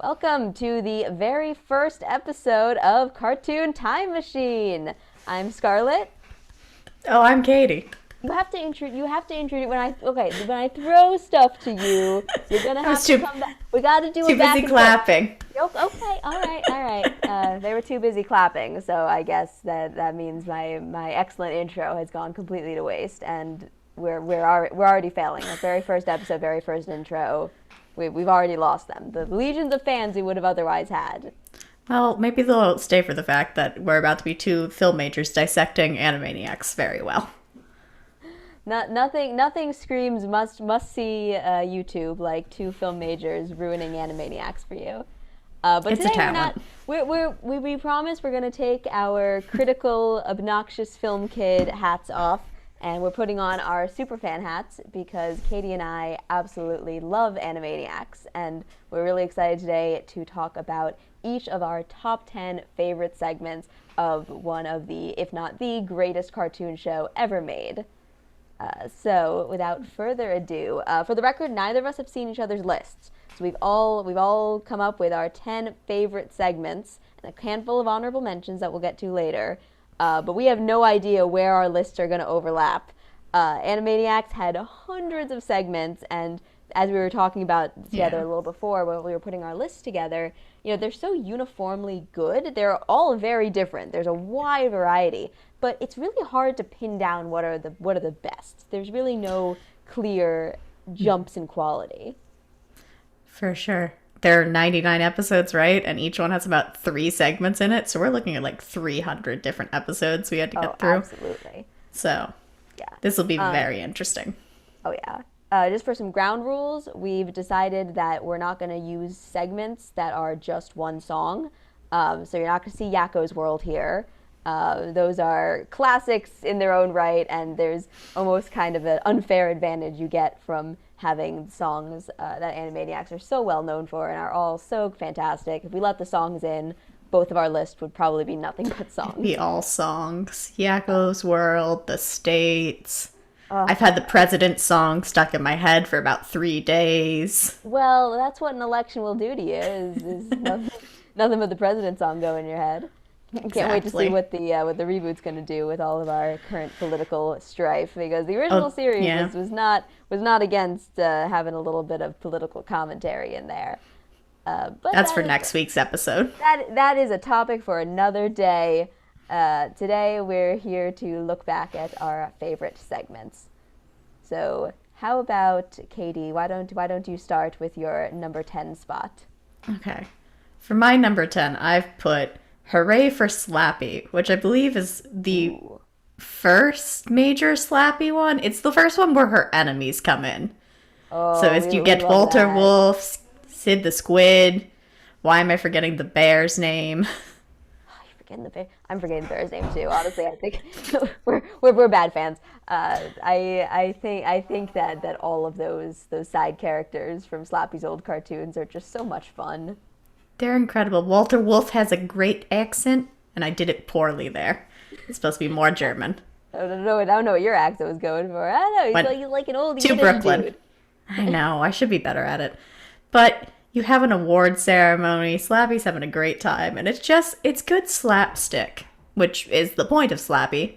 Welcome to the very first episode of Cartoon Time Machine. I'm Scarlett. Oh, I'm Katie. You have to introduce when I throw stuff to you, you're gonna I was have to too come back. We got to do too it back busy and forth. clapping. Okay, all right. They were too busy clapping, so I guess that means my excellent intro has gone completely to waste, and we're already failing. The very first episode, very first intro, we've already lost them. The legions of fans we would have otherwise had. Well, maybe they'll stay for the fact that we're about to be two film majors dissecting Animaniacs very well. Nothing screams must see YouTube like two film majors ruining Animaniacs for you. But It's a today we're not. talent. We promise we're gonna take our critical, obnoxious film kid hats off, and we're putting on our superfan hats because Katie and I absolutely love Animaniacs, and we're really excited today to talk about each of our top 10 favorite segments of one of the, if not the greatest cartoon show ever made. So, without further ado, for the record, neither of us have seen each other's lists. So we've all come up with our 10 favorite segments and a handful of honorable mentions that we'll get to later. But we have no idea where our lists are going to overlap. Animaniacs had hundreds of segments, and as we were talking about together Yeah. a little before when we were putting our lists together, they're so uniformly good. They're all very different. There's a wide variety, but it's really hard to pin down what are the best. There's really no clear jumps in quality. For sure. There are 99 episodes, right? And each one has about three segments in it. So we're looking at like 300 different episodes we had to Oh, get through. absolutely. So Yeah. this will be Um, very interesting. oh yeah. Just for some ground rules, we've decided that we're not going to use segments that are just one song. So you're not going to see Yakko's World here. Those are classics in their own right, and there's almost kind of an unfair advantage you get from having songs that Animaniacs are so well known for and are all so fantastic. If we let the songs in, both of our lists would probably be nothing but It'd songs. be all songs. Yakko's World, The States. Uh, I've had the president's song stuck in my head for about 3 days. well, that's what an election will do to you, is nothing but the president's song go in your head. Can't wait to see Exactly. what the reboot's going to do with all of our current political strife because the original Oh, series yeah. was not against having a little bit of political commentary in there. But That's for next week's episode. that is a topic for another day. Today we're here to look back at our favorite segments. So how about Katie? Why don't you start with your number 10 spot? Okay. For my number 10, I've put Hooray for Slappy, which I believe is the Ooh. first major Slappy one. It's the first one where her enemies come in. So Oh, as you we get love Walter that. Wolf, Sid the Squid. Why am I forgetting the bear's name? I'm forgetting the bear's name too. Honestly, I think we're bad fans. I think that all of those side characters from Slappy's old cartoons are just so much fun. They're incredible. Walter Wolf has a great accent, and I did it poorly there. It's supposed to be more German. I don't know what your accent was going for. I don't know. Went He's like an old to Yiddish Brooklyn. dude. I know, I should be better at it. But you have an award ceremony, Slappy's having a great time, and it's good slapstick, which is the point of Slappy,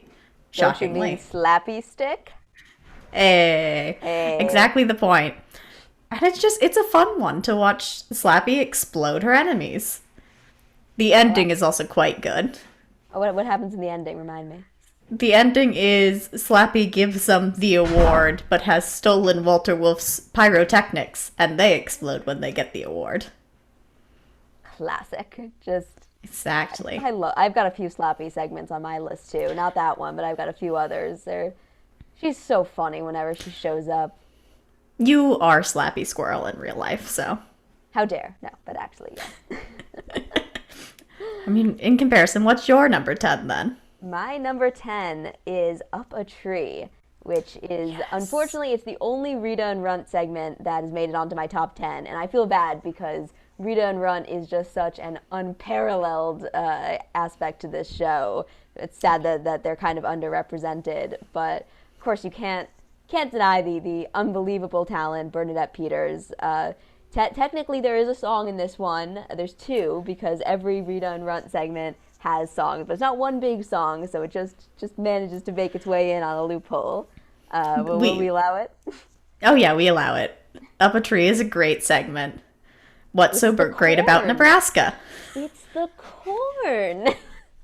Don't you mean shockingly. slappy stick? Hey, Hey, exactly the point. And it's a fun one to watch Slappy explode her enemies. The oh, ending is also quite good. what happens in the ending? Remind me. The ending is Slappy gives them the award, but has stolen Walter Wolf's pyrotechnics, and they explode when they get the award. Classic. Just Exactly. I've got a few slappy segments on my list too. Not that one, but I've got a few others. She's so funny whenever she shows up. You are Slappy Squirrel in real life, so. How dare? No, but actually, yes. I mean, in comparison, what's your number 10 then? My number 10 is Up a Tree, which is Yes. unfortunately it's the only Rita and Runt segment that has made it onto my top 10, and I feel bad because Rita and Runt is just such an unparalleled aspect to this show. It's sad that they're kind of underrepresented, but of course you can't deny the unbelievable talent Bernadette Peters. Technically, there is a song in this one. There's two because every Rita and Runt segment has songs, but it's not one big song, so it just manages to make its way in on a loophole. Will we We allow it? Oh yeah, we allow it. Up a Tree is a great segment. What's so It's the great about corn. Nebraska? It's the corn.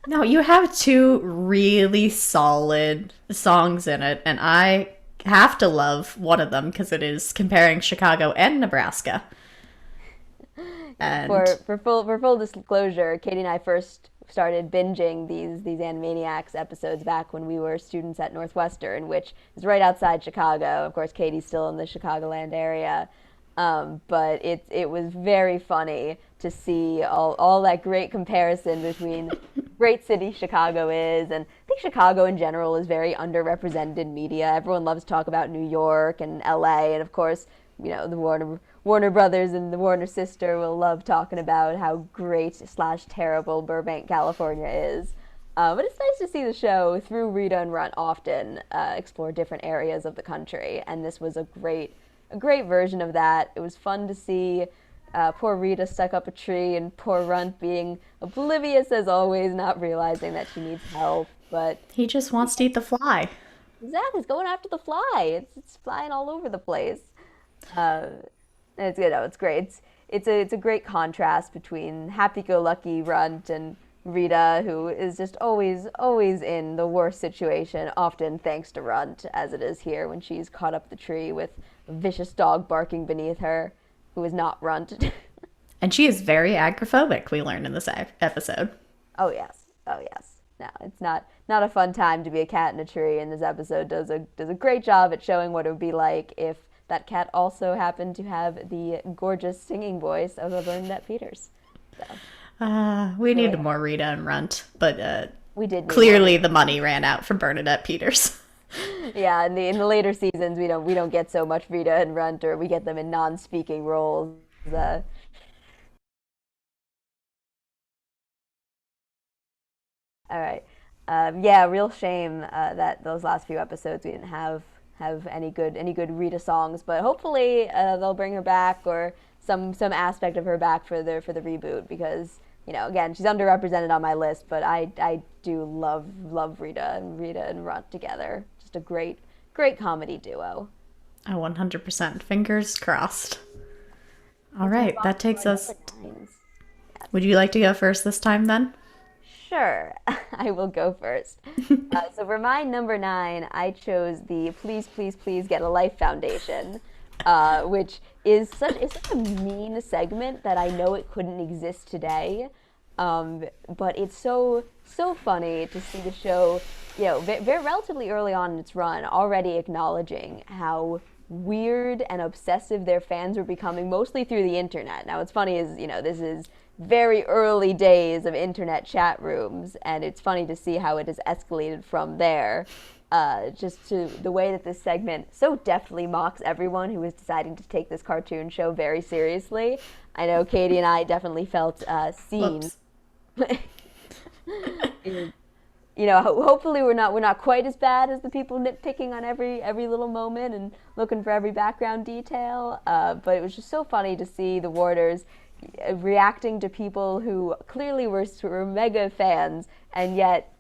No, you have two really solid songs in it, and I have to love one of them because it is comparing Chicago and Nebraska. And For full disclosure, Katie and I first started binging these Animaniacs episodes back when we were students at Northwestern, which is right outside Chicago. Of course, Katie's still in the Chicagoland area, but it was very funny to see all that great comparison between great city Chicago is, and I think Chicago in general is very underrepresented in media. Everyone loves to talk about New York and LA, and of course, the Warner Brothers and the Warner sister will love talking about how great slash terrible Burbank, California is. But it's nice to see the show through Rita and Runt often explore different areas of the country, and this was a great version of that. It was fun to see poor Rita stuck up a tree and poor Runt being oblivious as always, not realizing that she needs help. But he just wants to eat the fly. exactly, it's going after the fly. It's flying all over the place. Uh, and it's it's great. It's a great contrast between happy-go-lucky Runt and Rita, who is just always in the worst situation, often thanks to Runt, as it is here when she's caught up the tree with a vicious dog barking beneath her, who is not Runt. And she is very agoraphobic, we learned in this episode. Oh yes, oh yes. No, it's not a fun time to be a cat in a tree, and this episode does a great job at showing what it would be like if that cat also happened to have the gorgeous singing voice of a Bernadette Peters. So, We here we needed are. more Rita and Runt, but We did need more. clearly the money ran out for Bernadette Peters. Yeah, in the later seasons, we don't get so much Rita and Runt, or we get them in non-speaking roles. Uh, all right, yeah, real shame that those last few episodes we didn't have any good Rita songs, but hopefully they'll bring her back or some aspect of her back for the reboot because again she's underrepresented on my list, but I do love Rita and Runt together. Just a great comedy duo. Oh, 100%. Fingers crossed. All Let's move right, on that to takes our us. number nines. Yes. Would you like to go first this time then? Sure, I will go first. So for my number nine, I chose the Please Please Please Get a Life Foundation, which is such a mean segment that I know it couldn't exist today. But it's so funny to see the show, very relatively early on in its run, already acknowledging how weird and obsessive their fans were becoming, mostly through the internet. Now, what's funny is, this is very early days of internet chat rooms, and it's funny to see how it has escalated from there. Just to the way that this segment so deftly mocks everyone who is deciding to take this cartoon show very seriously. I know Katie and I definitely felt seen. Whoops. Hopefully we're not quite as bad as the people nitpicking on every little moment and looking for every background detail. But it was just so funny to see the Warders reacting to people who clearly were mega fans, and yet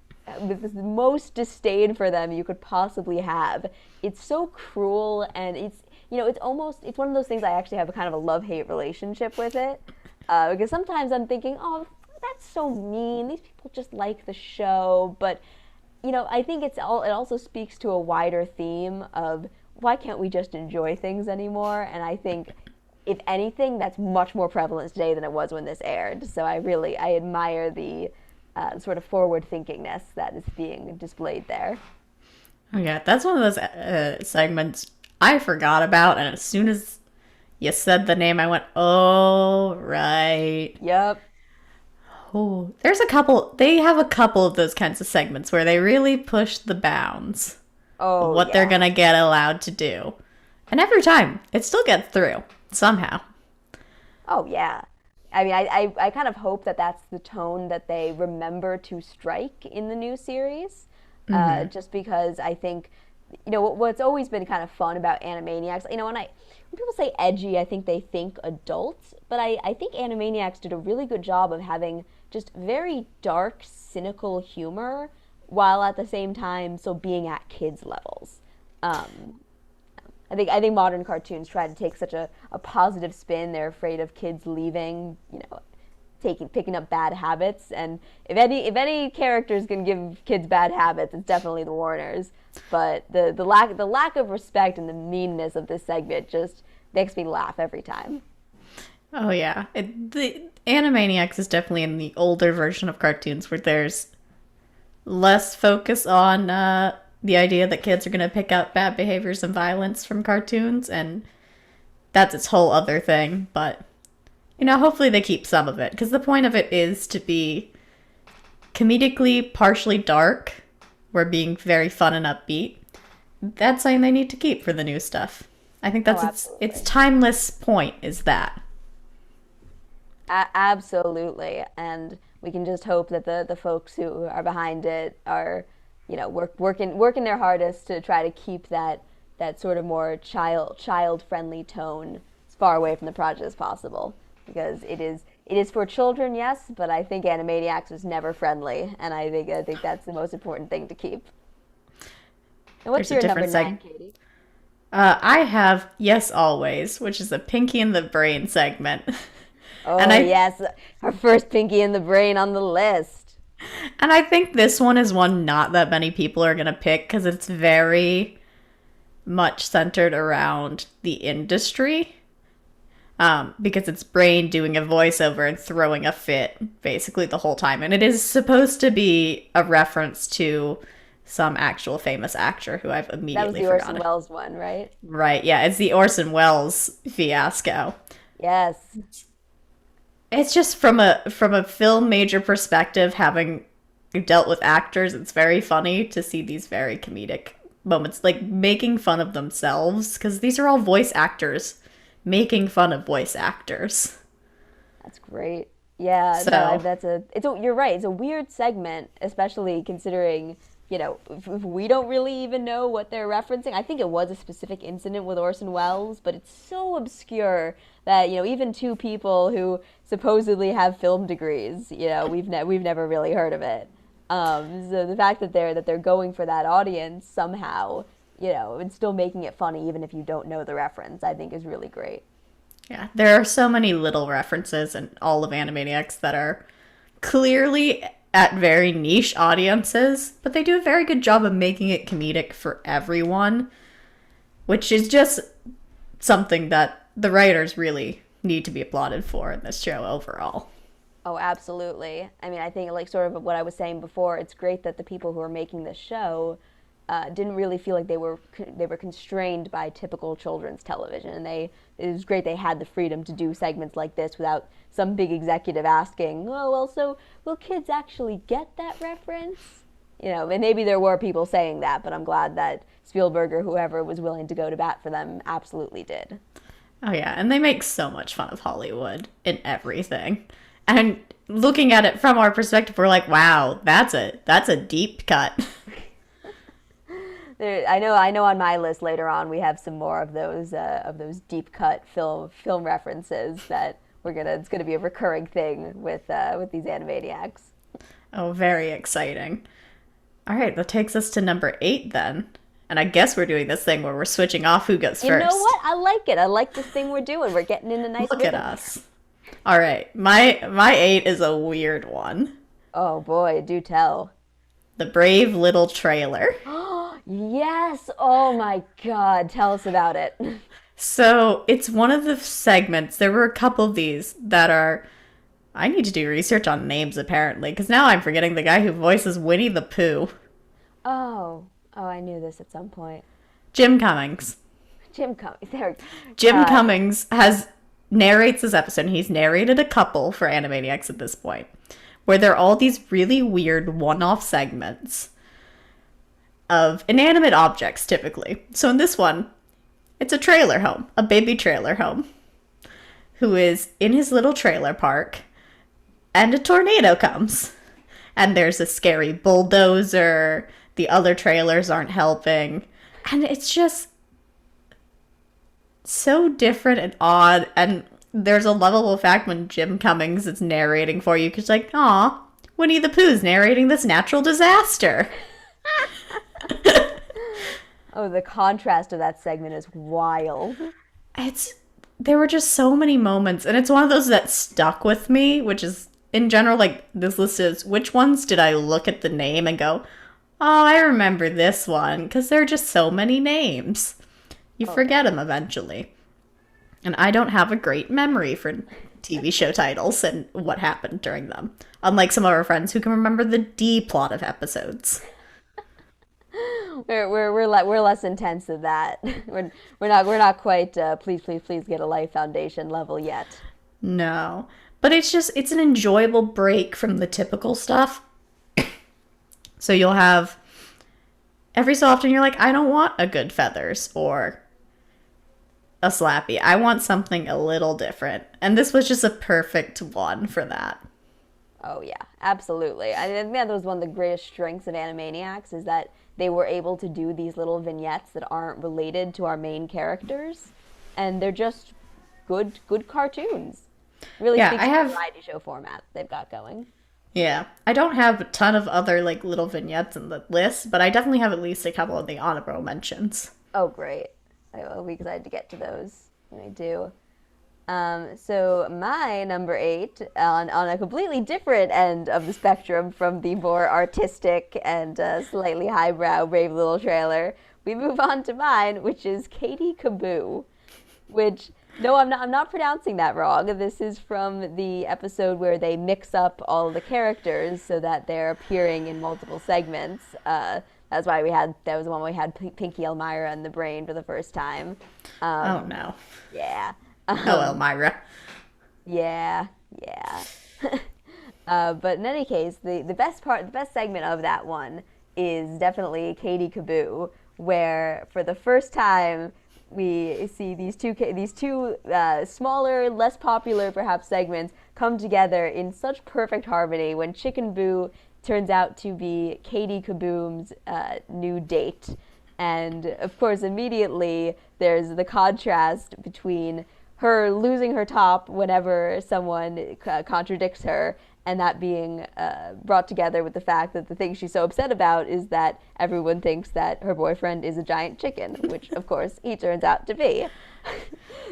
with the most disdain for them you could possibly have. It's so cruel, and it's one of those things I actually have a kind of a love-hate relationship with it. Because sometimes I'm thinking, oh, that's so mean. These people just like the show. But, I think it also speaks to a wider theme of why can't we just enjoy things anymore? And I think, if anything, that's much more prevalent today than it was when this aired. So I admire the sort of forward thinkingness that is being displayed there. Oh, yeah, that's one of those segments I forgot about, and as soon as you said the name, I went, oh, right. Yep. Oh, they have a couple of those kinds of segments where they really push the bounds of Oh what they're yeah. going to get allowed to do. And every time, it still gets through, somehow. Oh yeah. I mean, I kind of hope that that's the tone that they remember to strike in the new series. Just because I think, what's always been kind of fun about Animaniacs, when people say edgy, I think they think adults, but I think Animaniacs did a really good job of having just very dark, cynical humor while at the same time still being at kids' levels. Um, I think modern cartoons try to take such a positive spin. They're afraid of kids leaving, taking picking up bad habits. And if any characters can give kids bad habits, it's definitely the Warners. But the lack of respect and the meanness of this segment just makes me laugh every time. Oh yeah, the Animaniacs is definitely in the older version of cartoons where there's less focus on the idea that kids are going to pick up bad behaviors and violence from cartoons, and that's its whole other thing. But hopefully they keep some of it because the point of it is to be comedically partially dark, we're being very fun and upbeat. That's something they need to keep for the new stuff. I think Oh, that's its absolutely. timeless point is that. Absolutely. And we can just hope that the folks who are behind it are, working their hardest to try to keep that sort of more child friendly tone as far away from the project as possible. Because it is for children, yes, but I think Animaniacs was never friendly, and I think that's the most important thing to keep. And what's There's a your number different nine, segment. Katie? I have Yes Always, which is a Pinky in the Brain segment. and Oh I yes, our first Pinky in the Brain on the list. and I think this one is one not that many people are going to pick cuz it's very much centered around the industry. Because it's Brain doing a voiceover and throwing a fit basically the whole time. And it is supposed to be a reference to some actual famous actor who I've That was immediately the Orson forgotten. Welles one, right? Right, yeah, it's the Orson Welles fiasco. Yes. It's just from a film major perspective, having dealt with actors, it's very funny to see these very comedic moments, like making fun of themselves, because these are all voice actors making fun of voice actors. That's great. Yeah, no, So, you're right. It's a weird segment, especially considering, if we don't really even know what they're referencing. I think it was a specific incident with Orson Welles, but it's so obscure that, even two people who supposedly have film degrees, we've never really heard of it. So the fact that they're going for that audience somehow, and still making it funny even if you don't know the reference, I think is really great. yeah, there are so many little references in all of Animaniacs that are clearly at very niche audiences, but they do a very good job of making it comedic for everyone, which is just something that the writers really need to be applauded for in this show overall. Oh, absolutely. I mean, I think like sort of what I was saying before. It's great that the people who are making this show didn't really feel like they were constrained by typical children's television, and it was great they had the freedom to do segments like this without some big executive asking, "Oh, well, so will kids actually get that reference?" And maybe there were people saying that, but I'm glad that Spielberg or whoever was willing to go to bat for them absolutely did. Oh yeah, and they make so much fun of Hollywood in everything. And looking at it from our perspective, we're like, wow, that's a deep cut. I know. On my list later on, we have some more of those deep cut film references that It's gonna be a recurring thing with these Animaniacs. Oh, very exciting. All right, that takes us to number 8 then. And I guess we're doing this thing where we're switching off who goes You know first. what? I like it. I like this thing we're doing. We're getting in a nice Look at rhythm. us. All right, my 8 is a weird one. Oh boy, do tell. The Brave Little Trailer. Yes. Oh my God. Tell us about it. So it's one of the segments. There were a couple of these that are. I need to do research on names apparently, because now I'm forgetting the guy who voices Winnie the Pooh. Oh. Oh, I knew this at some point. Jim Cummings. Jim Cummings. There. Jim Uh, Cummings has narrates this episode. And he's narrated a couple for Animaniacs at this point, where there are all these really weird one-off segments of inanimate objects, typically. So in this one, it's a trailer home, a baby trailer home, who is in his little trailer park, and a tornado comes. And there's a scary bulldozer. The other trailers aren't helping. And it's just so different and odd. And there's a lovable fact when Jim Cummings is narrating for you because, like, aw, Winnie the Pooh's narrating this natural disaster. Oh, the contrast of that segment is wild. It's there were just so many moments, and it's one of those that stuck with me, which is in general like this list is which ones did I look at the name and go, oh, I remember this one, because there are just so many names. You forget them eventually. And I don't have a great memory for TV show titles and what happened during them. Unlike some of our friends who can remember the D plot of episodes. We're less intense than that. We're not quite please get a life foundation level yet. No. But it's an enjoyable break from the typical stuff. So you'll have every so often you're like, I don't want a Good Feathers or a Slappy. I want something a little different. And this was just a perfect one for that. Oh yeah, absolutely. I think that was one of the greatest strengths of Animaniacs is that they were able to do these little vignettes that aren't related to our main characters, and they're just good cartoons. Really Yeah, speaks I to have the variety show format they've got going. Yeah. I don't have a ton of other like little vignettes in the list, but I definitely have at least a couple of the honorable mentions. Oh great! I'll be excited to get to those when I do. So my number 8, on a completely different end of the spectrum from the more artistic and slightly highbrow Brave Little Trailer, we move on to mine, which is Katie Kaboo, which no, I'm not pronouncing that wrong. This is from the episode where they mix up all of the characters so that they're appearing in multiple segments. That's why that was the one we had Pinky Elmira in the brain for the first time. Oh no. Yeah. Oh, Elmira. Yeah, yeah. But in any case, the best segment of that one is definitely Katie Kaboo, where for the first time we see these two smaller, less popular perhaps segments come together in such perfect harmony when Chicken Boo turns out to be Katie Kaboom's new date. And of course, immediately there's the contrast between her losing her top whenever someone contradicts her, and that being brought together with the fact that the thing she's so upset about is that everyone thinks that her boyfriend is a giant chicken, which of course he turns out to be.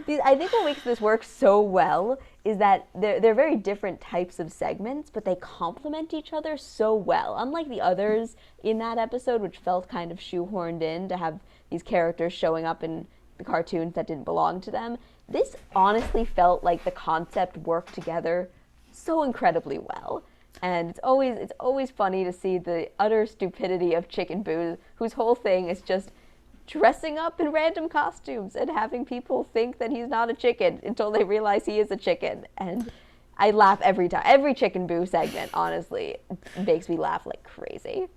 I think what makes this work so well is that they're very different types of segments, but they complement each other so well. Unlike the others in that episode, which felt kind of shoehorned in to have these characters showing up in the cartoons that didn't belong to them, this honestly felt like the concept worked together so incredibly well. And it's always funny to see the utter stupidity of Chicken Boo, whose whole thing is just dressing up in random costumes and having people think that he's not a chicken until they realize he is a chicken. And I laugh every time. Every Chicken Boo segment, honestly, makes me laugh like crazy.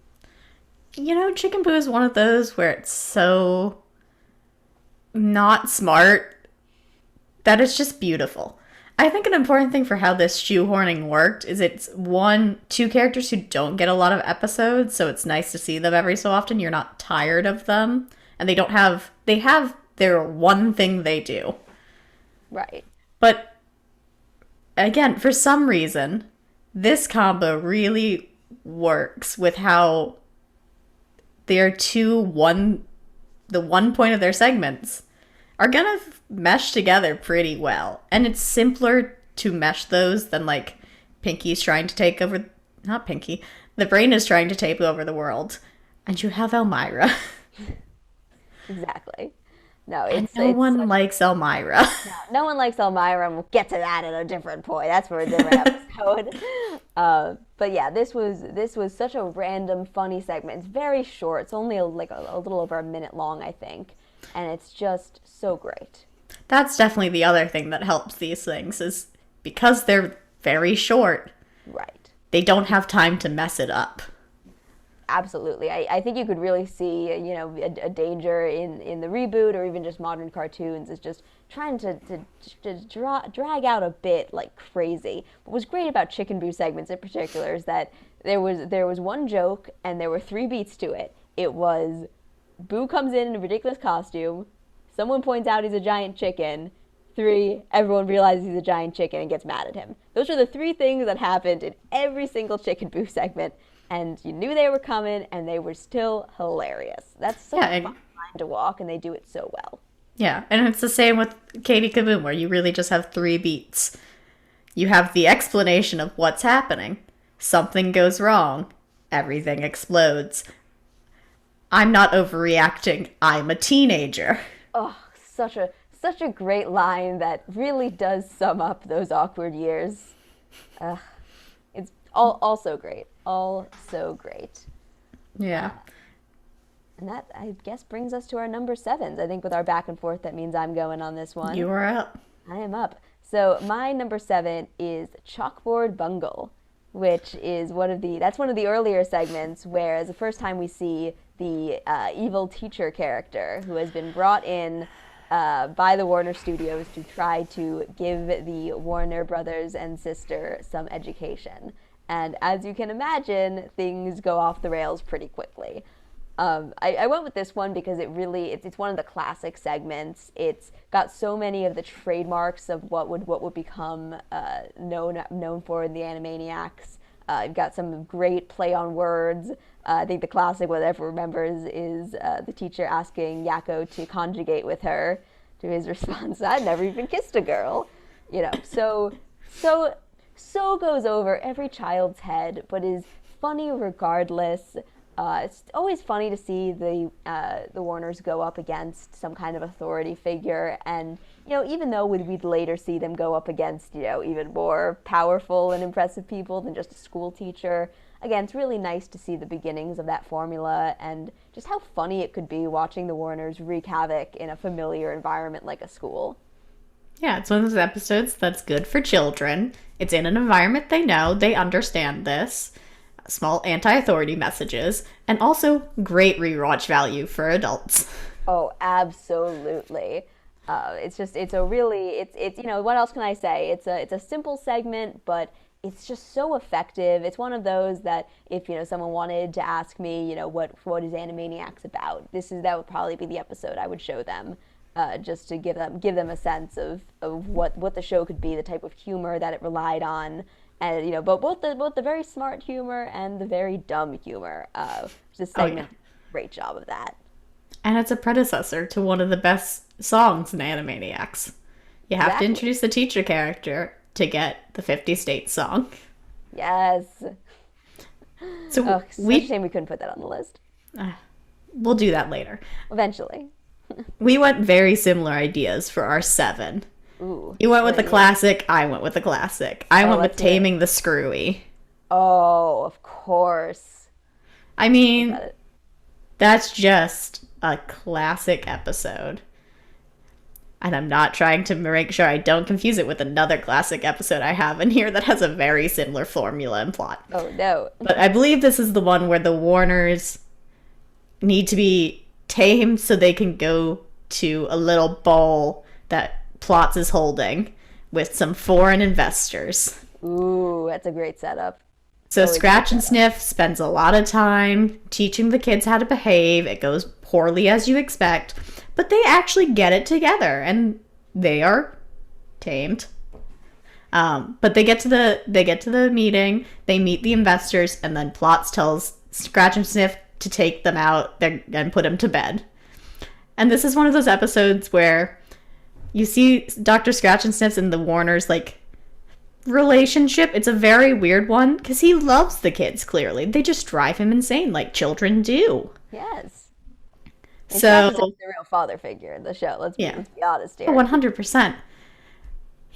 You know, Chicken Boo is one of those where it's so not smart that it's just beautiful. I think an important thing for how this shoehorning worked is it's two characters who don't get a lot of episodes, so it's nice to see them every so often. You're not tired of them. And they have their one thing they do. Right. But again, for some reason, this combo really works with how their the one point of their segments are gonna mesh together pretty well. And it's simpler to mesh those than like Pinky's trying to take over, not Pinky, the brain is trying to take over the world. And you have Elmira. Exactly. No, no one likes Elmira. No one likes Elmira, and we'll get to that at a different point. That's for a different episode. But yeah, this was such a random, funny segment. It's very short. It's only a little over a minute long, I think, and it's just so great. That's definitely the other thing that helps these things is because they're very short. Right. They don't have time to mess it up. Absolutely. I think you could really see, a danger in the reboot or even just modern cartoons is just trying to drag out a bit like crazy. What was great about Chicken Boo segments in particular is that there was one joke and there were 3 beats to it. It was Boo comes in a ridiculous costume. Someone points out he's a giant chicken. 3, everyone realizes he's a giant chicken and gets mad at him. Those are the 3 things that happened in every single Chicken Boo segment, and you knew they were coming, and they were still hilarious. That's such a fun line to walk, and they do it so well. Yeah, and it's the same with Katie Kaboom, where you really just have 3 beats. You have the explanation of what's happening. Something goes wrong. Everything explodes. I'm not overreacting. I'm a teenager. Oh, such a great line that really does sum up those awkward years. It's all so great. All so great. Yeah. And that, I guess, brings us to our number 7s. I think with our back and forth, that means I'm going on this one. You are up. I am up. So my number 7 is Chalkboard Bungle, which is one of the earlier segments where it's the first time we see the evil teacher character who has been brought in by the Warner Studios to try to give the Warner brothers and sister some education. And as you can imagine, things go off the rails pretty quickly. I went with this one because it's one of the classic segments. It's got so many of the trademarks of what would become known for in the Animaniacs. You've got some great play on words. I think the classic one that everyone remembers is the teacher asking Yakko to conjugate with her. To his response, "I've never even kissed a girl." So goes over every child's head, but is funny regardless. It's always funny to see the Warners go up against some kind of authority figure, and even though we'd later see them go up against even more powerful and impressive people than just a school teacher. Again, it's really nice to see the beginnings of that formula and just how funny it could be watching the Warners wreak havoc in a familiar environment like a school. Yeah, it's one of those episodes that's good for children. It's in an environment they know, they understand this. Small anti-authority messages, and also great rewatch value for adults. Oh, absolutely. It's what else can I say? It's a simple segment, but it's just so effective. It's one of those that if someone wanted to ask me, what is Animaniacs about, that would probably be the episode I would show them, just to give them a sense of what the show could be, the type of humor that it relied on. And but both the very smart humor and the very dumb humor. This segment, great job of that. And it's a predecessor to one of the best songs in Animaniacs. You have to introduce the teacher character to get the 50 States song. Yes. So such a shame we couldn't put that on the list. We'll do that later. Eventually. We went very similar ideas for our 7. Ooh, you went with the classic, I went with the classic. I went with Taming the Screwy. Oh, of course. I mean, that's just a classic episode. And I'm not trying to make sure I don't confuse it with another classic episode I have in here that has a very similar formula and plot. Oh, no. But I believe this is the one where the Warners need to be tamed so they can go to a little ball that Plots is holding with some foreign investors. Ooh, that's a great setup. So Scratch and Sniff spends a lot of time teaching the kids how to behave. It goes poorly as you expect, but they actually get it together and they are tamed. But they get to the meeting, they meet the investors, and then Plots tells Scratch and Sniff to take them out and put them to bed. And this is one of those episodes where you see Dr. Scratch and Sniff's and the Warners relationship. It's a very weird one because he loves the kids, clearly. They just drive him insane like children do. Yes. And so the real father figure in the show. Let's be honest here. 100%.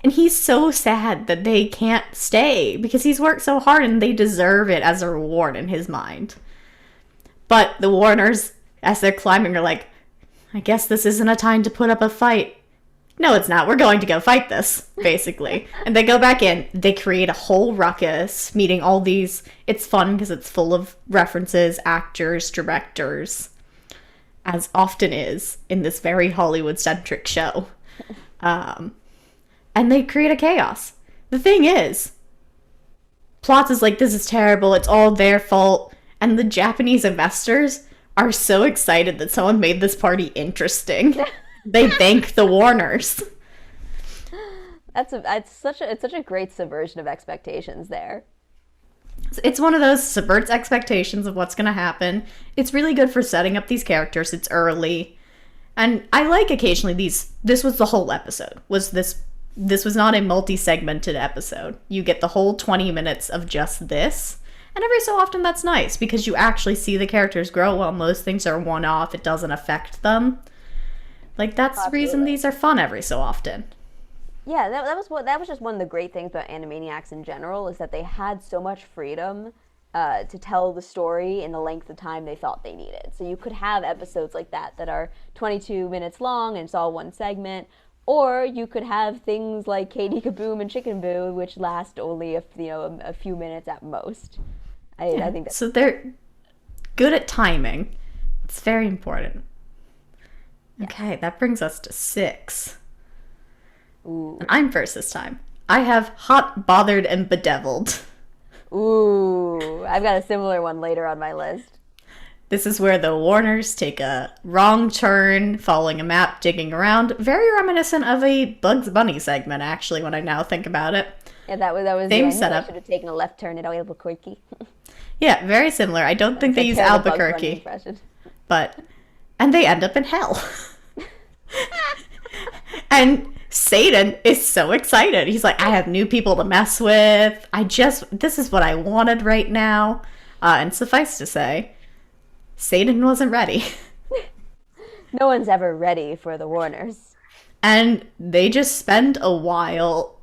And he's so sad that they can't stay because he's worked so hard and they deserve it as a reward in his mind. But the Warners, as they're climbing, are like, I guess this isn't a time to put up a fight. No, it's not. We're going to go fight this, basically. And they go back in. They create a whole ruckus, meeting all these. It's fun because it's full of references, actors, directors, as often is in this very Hollywood-centric show. And they create a chaos. The thing is, Plots is like, this is terrible. It's all their fault. And the Japanese investors are so excited that someone made this party interesting. They thank the Warners. It's such a great subversion of expectations there. It's one of those subverts expectations of what's going to happen. It's really good for setting up these characters. It's early. And I like occasionally these. This was the whole episode. This was not a multi-segmented episode. You get the whole 20 minutes of just this. And every so often that's nice because you actually see the characters grow. While most things are one-off, it doesn't affect them. Like, that's the reason these are fun every so often. Yeah, that was just one of the great things about Animaniacs in general, is that they had so much freedom to tell the story in the length of time they thought they needed. So you could have episodes like that are 22 minutes long and it's all one segment, or you could have things like Katie Kaboom and Chicken Boo, which last only a few minutes at most. I think that's so they're good at timing. It's very important. Yeah. Okay, that brings us to 6. Ooh. And I'm first this time. I have Hot, Bothered, and Bedeviled. Ooh, I've got a similar one later on my list. This is where the Warners take a wrong turn, following a map, digging around. Very reminiscent of a Bugs Bunny segment, actually, when I now think about it. Yeah, that was same setup. I should have taken a left turn at Albuquerque. Yeah, very similar. I don't think they use Albuquerque, and they end up in hell. And Satan is so excited. He's like, I have new people to mess with. This is what I wanted right now. And suffice to say, Satan wasn't ready. No one's ever ready for the Warners. And they just spend a while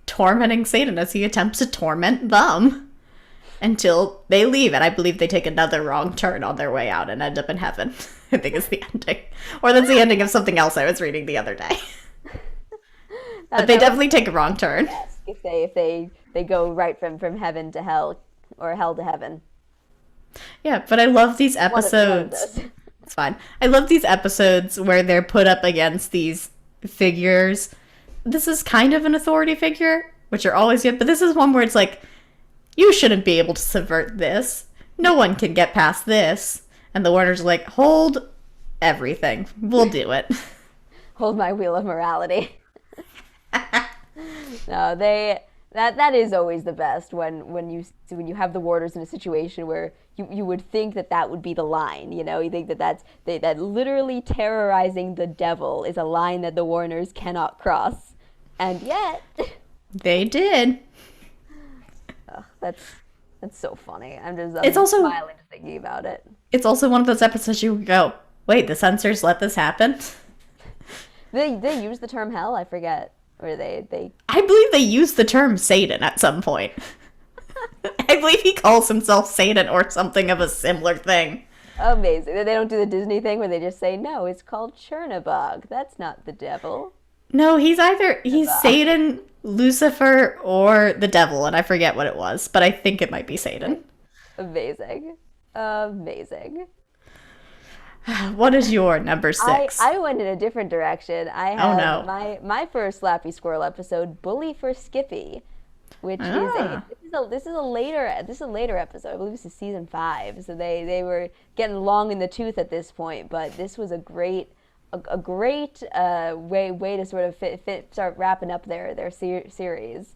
tormenting Satan as he attempts to torment them until they leave. And I believe they take another wrong turn on their way out and end up in heaven. I think is the ending. Or that's the ending of something else I was reading the other day. But they definitely take a wrong turn. Yes, if they go right from heaven to hell, or hell to heaven. Yeah, but I love these episodes. It's fine. I love these episodes where they're put up against these figures. This is kind of an authority figure, which are always good, but this is one where it's like, you shouldn't be able to subvert this. No one can get past this. And the Warners are like, hold everything. We'll do it. Hold my wheel of morality. No, that is always the best when you have the Warners in a situation where you would think that would be the line. You know, you think that literally terrorizing the devil is a line that the Warners cannot cross, and yet they did. Oh, that's so funny. I'm also smiling just thinking about it. It's also one of those episodes you go, wait, the censors let this happen? They use the term hell, I forget. Or they I believe they use the term Satan at some point. I believe he calls himself Satan or something of a similar thing. Amazing. They don't do the Disney thing where they just say, no, it's called Chernabog. That's not the devil. No, he's Satan, Lucifer, or the devil, and I forget what it was, but I think it might be Satan. Amazing. What is your number 6? I went in a different direction. I have my first Slappy Squirrel episode, Bully for Skippy, which is a later episode. I believe this is season 5. So they were getting long in the tooth at this point, but this was a great way to sort of start wrapping up their series,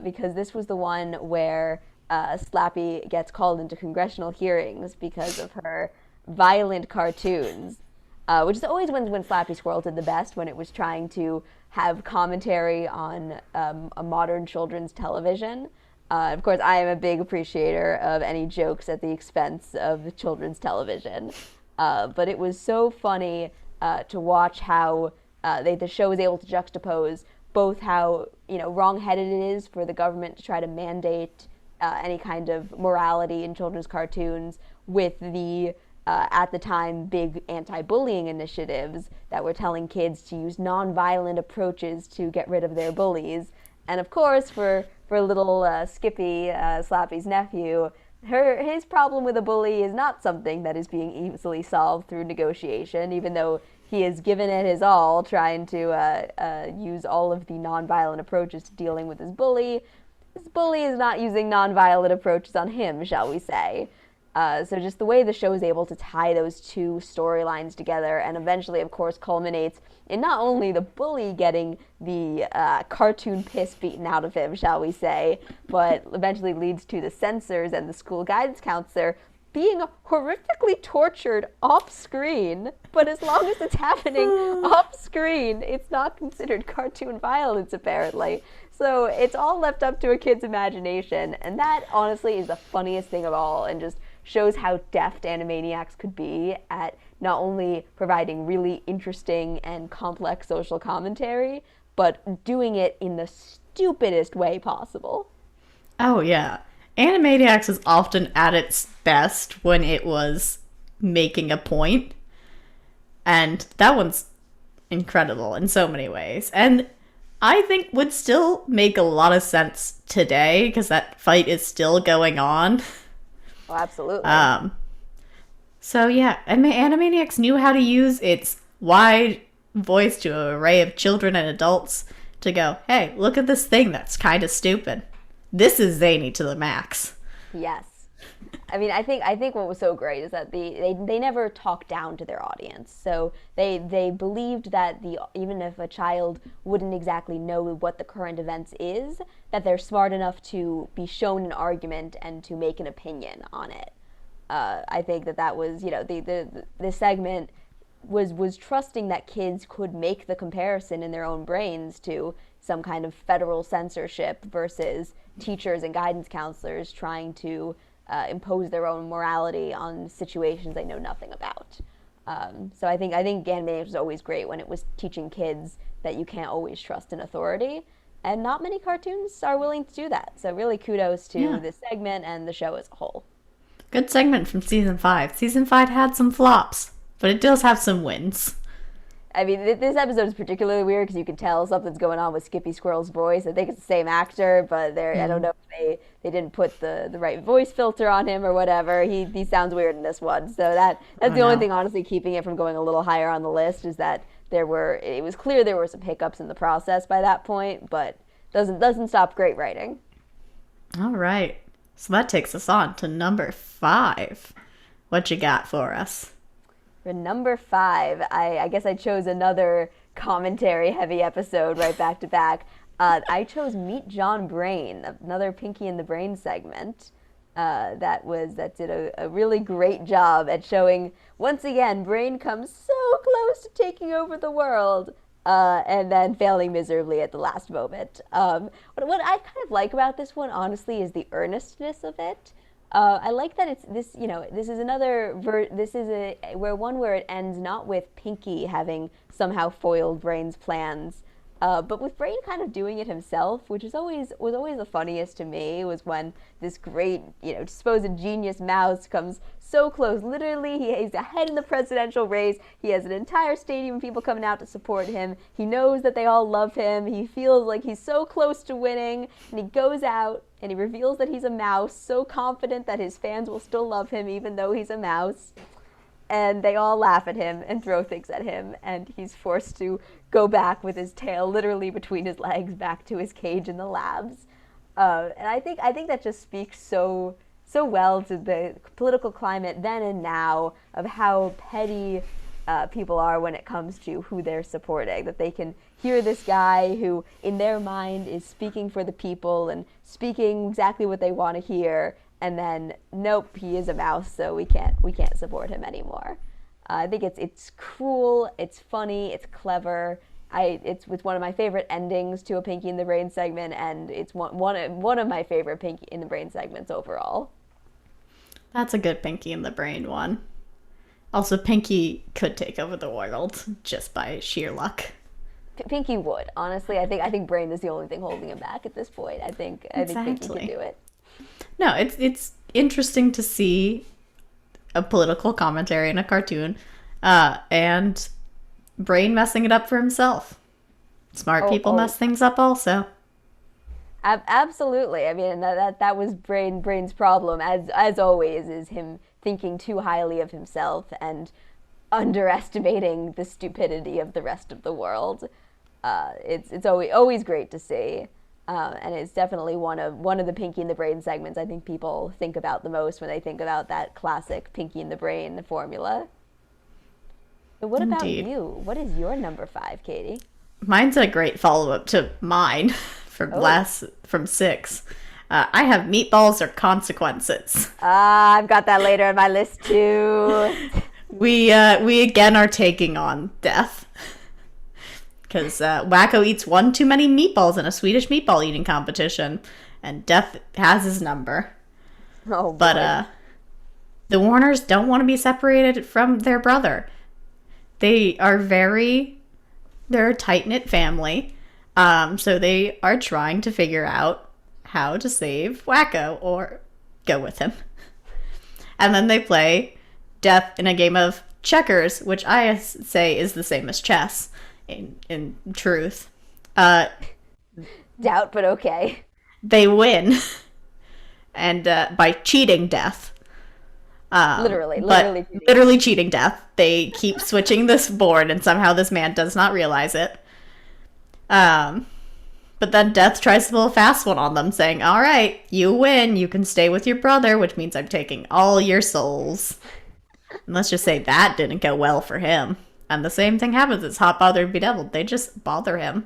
because this was the one where Slappy gets called into congressional hearings because of her violent cartoons, which is always when Slappy Squirrel did the best, when it was trying to have commentary on a modern children's television. Of course, I am a big appreciator of any jokes at the expense of children's television, but it was so funny to watch how the show was able to juxtapose both how wrong-headed it is for the government to try to mandate any kind of morality in children's cartoons with the at the time, big anti-bullying initiatives that were telling kids to use non-violent approaches to get rid of their bullies. And of course, for little Skippy, Slappy's nephew, his problem with a bully is not something that is being easily solved through negotiation, even though he has given it his all, trying to use all of the non-violent approaches to dealing with his bully. His bully is not using non-violent approaches on him, shall we say. So just the way the show is able to tie those two storylines together, and eventually, of course, culminates in not only the bully getting the cartoon piss beaten out of him, shall we say, but eventually leads to the censors and the school guidance counselor being horrifically tortured off screen. But as long as it's happening off screen, it's not considered cartoon violence, apparently. So it's all left up to a kid's imagination, and that honestly is the funniest thing of all, and just shows how deft Animaniacs could be at not only providing really interesting and complex social commentary, but doing it in the stupidest way possible. Oh, yeah. Animaniacs is often at its best when it was making a point, and that one's incredible in so many ways. And I think would still make a lot of sense today, because that fight is still going on. Oh, absolutely. So yeah, Animaniacs knew how to use its wide voice to an array of children and adults to go, hey, look at this thing that's kind of stupid. This is zany to the max. Yes. I mean, I think what was so great is that they never talked down to their audience. So they believed that even if a child wouldn't exactly know what the current events is, that they're smart enough to be shown an argument and to make an opinion on it. I think that was, the segment was trusting that kids could make the comparison in their own brains to some kind of federal censorship versus teachers and guidance counselors trying to impose their own morality on situations they know nothing about. So I think Animaniacs was always great when it was teaching kids that you can't always trust an authority, and not many cartoons are willing to do that. So really kudos to this segment and the show as a whole. Good segment from season 5. Season 5 had some flops, but it does have some wins. I mean, this episode is particularly weird because you can tell something's going on with Skippy Squirrel's voice. I think it's the same actor, but I don't know if they didn't put the right voice filter on him or whatever. He sounds weird in this one. So that's the only thing, honestly, keeping it from going a little higher on the list, is that it was clear there were some hiccups in the process by that point, but doesn't stop great writing. All right. So that takes us on to number 5. What you got for us? For number 5, I guess I chose another commentary-heavy episode right back to back. I chose Meet John Brain, another Pinky and the Brain segment that did a really great job at showing, once again, Brain comes so close to taking over the world, and then failing miserably at the last moment. What I kind of like about this one, honestly, is the earnestness of it. I like that it's this, this is where it ends not with Pinky having somehow foiled Brain's plans, but with Brain kind of doing it himself, which was always the funniest to me, was when this great, supposed genius mouse comes so close. Literally, he's ahead in the presidential race. He has an entire stadium of people coming out to support him. He knows that they all love him. He feels like he's so close to winning, and he goes out and he reveals that he's a mouse, so confident that his fans will still love him even though he's a mouse. And they all laugh at him and throw things at him, and he's forced to go back with his tail literally between his legs back to his cage in the labs. And I think that just speaks so well to the political climate then and now of how petty people are when it comes to who they're supporting. That they can hear this guy who, in their mind, is speaking for the people and speaking exactly what they want to hear, and then nope, he is a mouse, so we can't support him anymore. I think it's cruel, it's funny, it's clever. It's one of my favorite endings to a Pinky and the Brain segment, and it's one of my favorite Pinky and the Brain segments overall. That's a good Pinky and the Brain one. Also, Pinky could take over the world just by sheer luck. Pinky would, honestly. I think Brain is the only thing holding him back at this point. I think Pinky can do it. No, it's interesting to see a political commentary in a cartoon, and Brain messing it up for himself. Smart people mess things up also. Absolutely. I mean, that was Brain's problem, as always, is him thinking too highly of himself and underestimating the stupidity of the rest of the world. It's always great to see. And it's definitely one of the Pinky and the Brain segments I think people think about the most when they think about that classic Pinky and the Brain formula. So what about Indeed. you? What is your number 5, Katie? Mine's a great follow-up to mine Oh, from 6. I have meatballs or consequences. I've got that later on my list too. We again are taking on death because Wacko eats one too many meatballs in a Swedish meatball eating competition, and Death has his number. Oh But boy. the Warners don't want to be separated from their brother. They're a tight knit family, so they are trying to figure out how to save Wacko or go with him. And then they play Death in a game of checkers, which I say is the same as chess in truth. Doubt, but okay. They win, and by cheating Death. Literally, But literally cheating. literally cheating Death. They keep switching this board, and somehow this man does not realize it. But then Death tries to pull a fast one on them, saying, "All right, you win. You can stay with your brother, which means I'm taking all your souls." And let's just say that didn't go well for him. And the same thing happens. It's Hot Bothered Bedeviled. They just bother him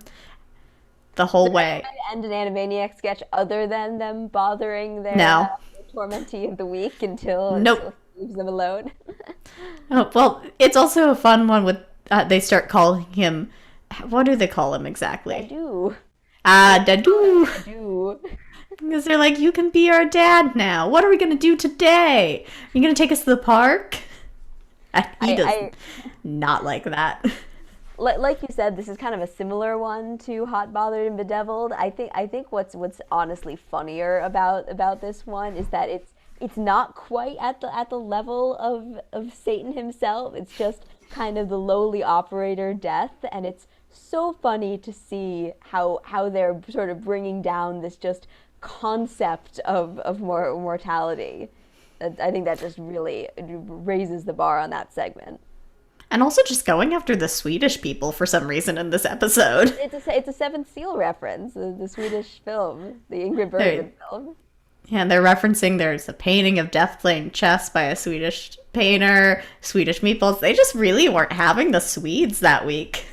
the whole way. End an Animaniac sketch other than them bothering No. their tormentee of the week until Nope. it leaves them alone. Oh, well, it's also a fun one with they start calling him. What do they call him I exactly? do. Dadu. I do. Because they're like, you can be our dad now. What are we gonna do today? Are you gonna take us to the park? He does I not like that. like you said, this is kind of a similar one to Hot, Bothered, and Bedeviled. I think what's honestly funnier about this one is that it's not quite at the level of Satan himself. It's just kind of the lowly operator Death, and it's so funny to see how they're sort of bringing down this just concept of mortality. I think that just really raises the bar on that segment. And also just going after the Swedish people for some reason in this episode. It's a Seventh Seal reference, the Swedish film, the Ingrid There- Bergman film. Yeah, they're referencing there's a painting of Death playing chess by a Swedish painter, Swedish meatballs. They just really weren't having the Swedes that week.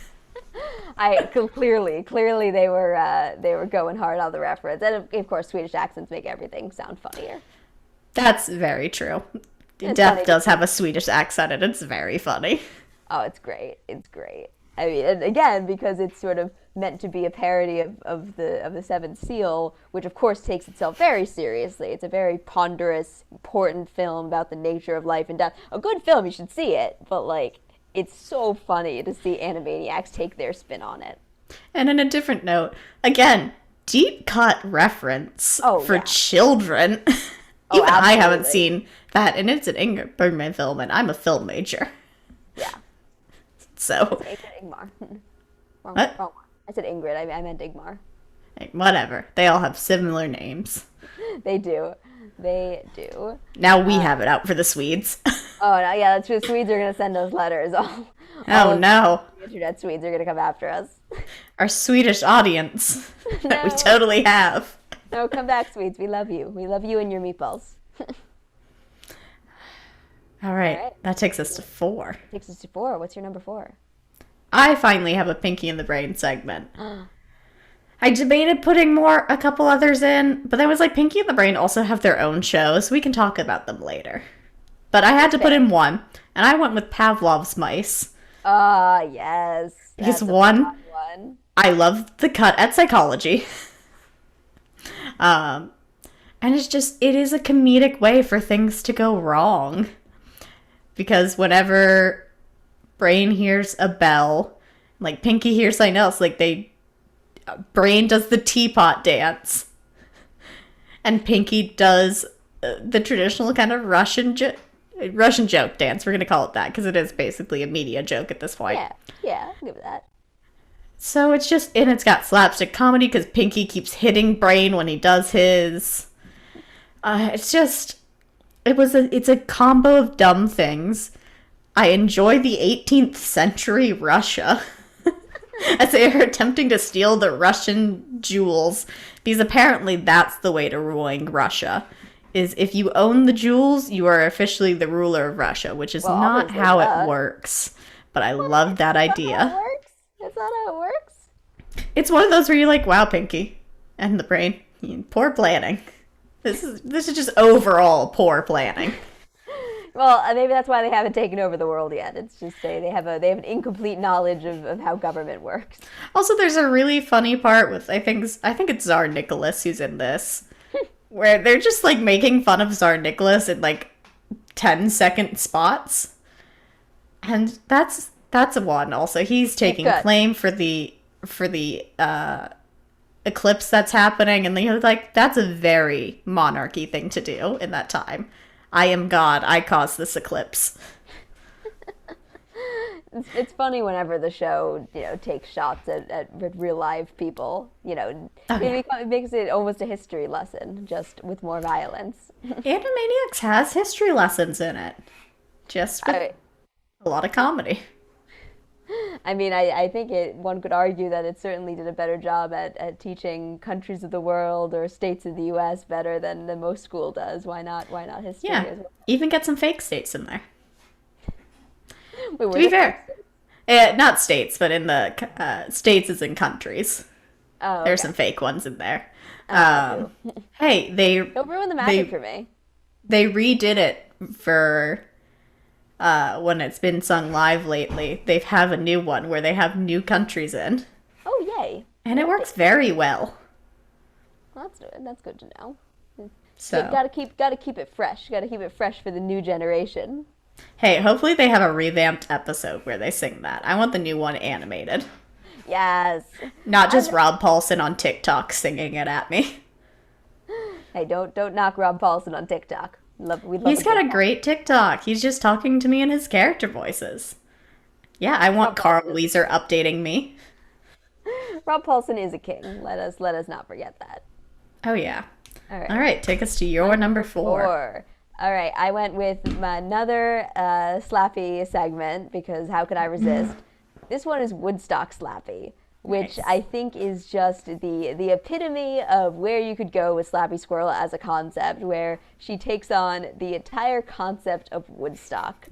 Clearly they were going hard on the reference, and of course Swedish accents make everything sound funnier. That's very true. It's Death funny. does have a Swedish accent, and it's very funny. Oh, it's great. It's great. I mean, and again, because it's sort of meant to be a parody of the Seventh Seal, which of course takes itself very seriously. It's a very ponderous, important film about the nature of life and death. A good film, you should see it, but like it's so funny to see Animaniacs take their spin on it. And on a different note, again, deep cut reference Oh, for yeah. children. Oh, Even I haven't absolutely. seen that, and it's an Ingrid Bergman film, and I'm a film major. Yeah. So, I said Ingmar. Wrong, What? wrong one. I said Ingrid. I meant Ingmar. whatever. They all have similar names. They do. They do. Now we have it out for the Swedes. Oh, no, yeah, that's true. Swedes are going to send us letters. All Oh of no. the internet Swedes are going to come after us. Our Swedish audience that we No. totally have. No, come back, Swedes. We love you. We love you and your meatballs. All right, All right. that takes us to 4. Takes us to 4. What's your number 4? I finally have a Pinky in the Brain segment. I debated putting a couple others in, but I was like, Pinky and the Brain also have their own shows, so we can talk about them later. But I had to put in one, and I went with Pavlov's Mice. Ah, yes. Because That's a one, fun one. I love the cut at psychology. And it is a comedic way for things to go wrong. Because whenever Brain hears a bell, like Pinky hears something else, like Brain does the teapot dance. And Pinky does the traditional kind of Russian joke dance. We're going to call it that because it is basically a media joke at this point. Yeah, I'll give it that. So it's got slapstick comedy because Pinky keeps hitting Brain when he does his. It's a combo of dumb things. I enjoy the 18th century Russia. as they are attempting to steal the Russian jewels, because apparently that's the way to ruling Russia. Is if you own the jewels, you are officially the ruler of Russia, which is Well, not obviously, how it duh. works. But I What? love that That's not how it idea. works. That's not how it works. It's one of those where you're like, wow, Pinky. And the brain. Poor planning. This is just overall poor planning. Well, maybe that's why they haven't taken over the world yet. It's just they have an incomplete knowledge of how government works. Also, there's a really funny part with I think it's Tsar Nicholas who's in this, where they're just like making fun of Tsar Nicholas in like 10-second spots, and that's a one. Also, he's taking Good. claim for the eclipse that's happening, and you're like, that's a very monarchy thing to do in that time. I am God. I caused this eclipse. It's funny whenever the show, takes shots at real live people. Oh, yeah. It makes it almost a history lesson, just with more violence. Animaniacs has history lessons in it, just with I, a lot of comedy. I mean, I think one could argue that it certainly did a better job at teaching countries of the world or states of the U.S. better than most school does. Why not history Yeah, as well? even get some fake states in there. Wait, To were be there fair, fake- not states, but in the states as in countries. Oh, There's okay. some fake ones in there. Oh, Hey, don't ruin the magic they for me. they redid it for when it's been sung live lately. They have a new one where they have new countries in, Oh, yay! and it works very well. Well, that's good to know. So, Gotta keep it fresh. Gotta keep it fresh for the new generation. hey, hopefully they have a revamped episode where they sing that. I want the new one animated. Yes. Not just I'm- Rob Paulson on TikTok singing it at me. Hey, don't knock Rob Paulson on TikTok. We love. He's got a TikTok. great TikTok. He's just talking to me in his character voices. Yeah, I want Rob Carl Paulson. Weezer updating me. Rob Paulson is a king. Let us not forget that. Oh, yeah. All right. All right, take us to your number 4. Four. All right, I went with another Slappy segment because how could I resist? This one is Woodstock Slappy, which Nice. I think is just the epitome of where you could go with Slappy Squirrel as a concept, where she takes on the entire concept of Woodstock.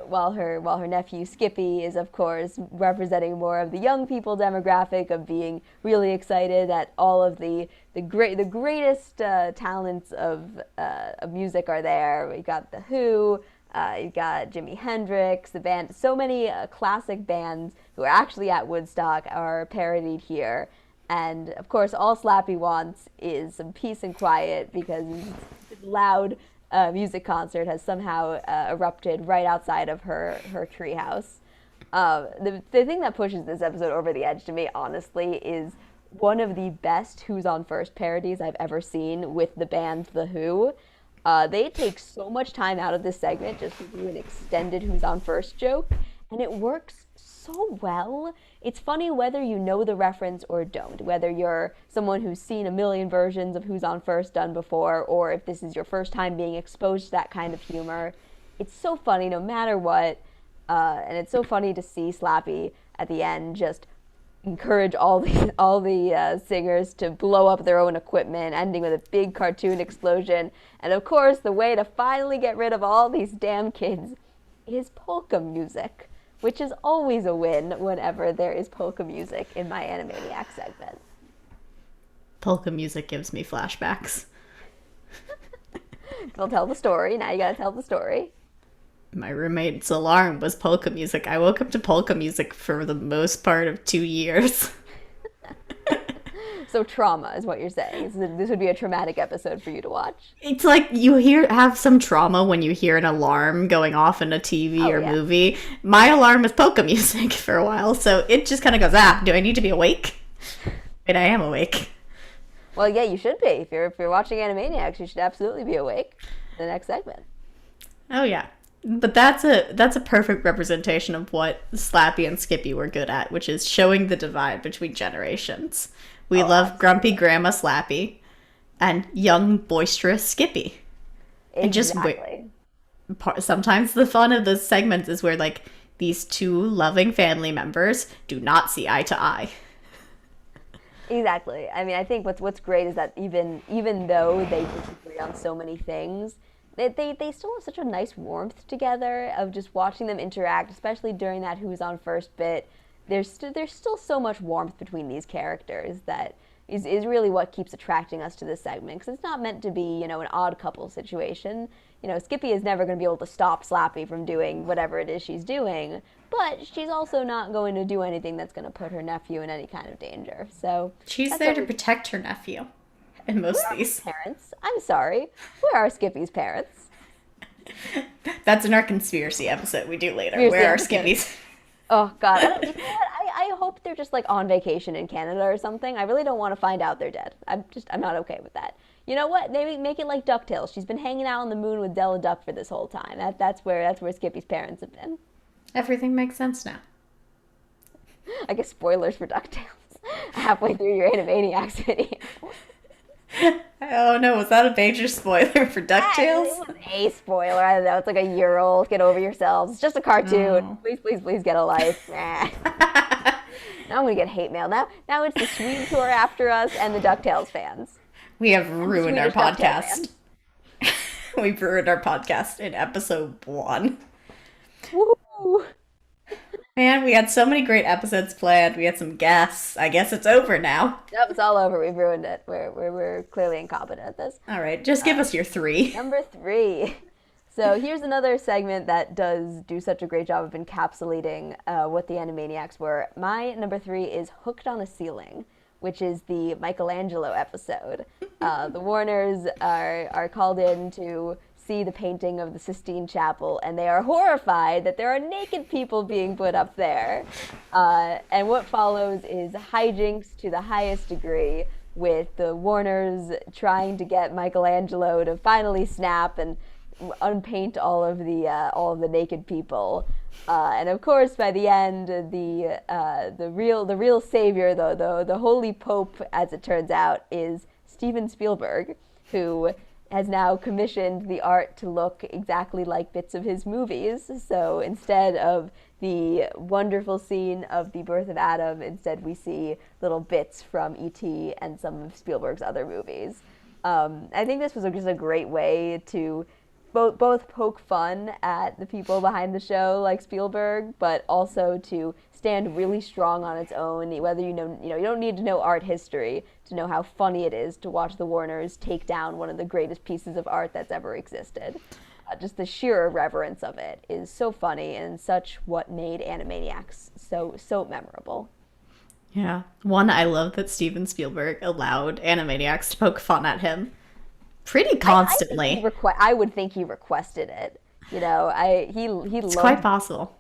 While her nephew Skippy is, of course, representing more of the young people demographic of being really excited that all of the greatest talents of music are there. We got the Who, you got Jimi Hendrix, the band. So many classic bands who are actually at Woodstock are parodied here. And of course, all Slappy wants is some peace and quiet because this loud music concert has somehow erupted right outside of her treehouse. The thing that pushes this episode over the edge to me, honestly, is one of the best Who's on First parodies I've ever seen with the band The Who. They take so much time out of this segment just to do an extended Who's on First joke, and it works so well. It's funny whether you know the reference or don't, whether you're someone who's seen a million versions of Who's on First done before, or if this is your first time being exposed to that kind of humor. It's so funny no matter what, and it's so funny to see Slappy at the end just encourage all the singers to blow up their own equipment, ending with a big cartoon explosion. And of course, the way to finally get rid of all these damn kids is polka music, which is always a win whenever there is polka music in my Animaniacs segment. Polka music gives me flashbacks. They'll tell the story. Now you gotta tell the story. My roommate's alarm was polka music. I woke up to polka music for the most part of 2 years. So trauma is what you're saying. This would be a traumatic episode for you to watch. It's like you have some trauma when you hear an alarm going off in a TV Oh, or yeah. movie. My alarm was polka music for a while, so it just kind of goes, do I need to be awake? Wait, I am awake. Well, yeah, you should be. If you're watching Animaniacs, you should absolutely be awake in the next segment. Oh yeah. But that's a perfect representation of what Slappy and Skippy were good at, which is showing the divide between generations. We love grumpy grandma Slappy and young boisterous Skippy. And just Exactly. sometimes the fun of those segments is where like these two loving family members do not see eye to eye. Exactly. I mean, I think what's great is that even though they disagree on so many things, they still have such a nice warmth together of just watching them interact, especially during that who's on first bit. There's still so much warmth between these characters that is really what keeps attracting us to this segment, because it's not meant to be, an odd couple situation. Skippy is never going to be able to stop Slappy from doing whatever it is she's doing, but she's also not going to do anything that's going to put her nephew in any kind of danger. So she's there to protect her nephew in most of these. Parents, I'm sorry, where are Skippy's parents? That's in our conspiracy episode we do later. Where are Skippy's? Oh God, I hope they're just like on vacation in Canada or something. I really don't want to find out they're dead. I'm not okay with that. You know what? Maybe make it like DuckTales. She's been hanging out on the moon with Della Duck for this whole time. That's where Skippy's parents have been. Everything makes sense now. I guess spoilers for DuckTales. Halfway through your Animaniacs video. Oh no, was that a major spoiler for DuckTales? It was a spoiler. I don't know. It's like a year old. Get over yourselves. It's just a cartoon. Oh. Please get a life. Now I'm gonna get hate mail. Now it's the Swede tour after us and the DuckTales fans. We have ruined our podcast. We've ruined our podcast in episode 1. Woo! Man, we had so many great episodes planned. We had some guests. I guess it's over now. Yep, it's all over. We've ruined it. We're clearly incompetent at this. All right, just give us your 3. Number 3. So here's another segment that does do such a great job of encapsulating what the Animaniacs were. My number 3 is Hooked on a Ceiling, which is the Michelangelo episode. The Warners are called in to see the painting of the Sistine Chapel, and they are horrified that there are naked people being put up there. And what follows is hijinks to the highest degree, with the Warners trying to get Michelangelo to finally snap and unpaint all of the naked people. And of course, by the end, the real savior, the holy pope, as it turns out, is Steven Spielberg, who has now commissioned the art to look exactly like bits of his movies. So instead of the wonderful scene of the birth of Adam, instead we see little bits from E.T. and some of Spielberg's other movies. I think this was just a great way to both poke fun at the people behind the show like Spielberg, but also to stand really strong on its own. Whether you don't need to know art history to know how funny it is to watch the Warners take down one of the greatest pieces of art that's ever existed. Just the sheer irreverence of it is so funny and such what made Animaniacs so memorable. Yeah. One, I love that Steven Spielberg allowed Animaniacs to poke fun at him pretty constantly. I would think he requested it. It's quite possible.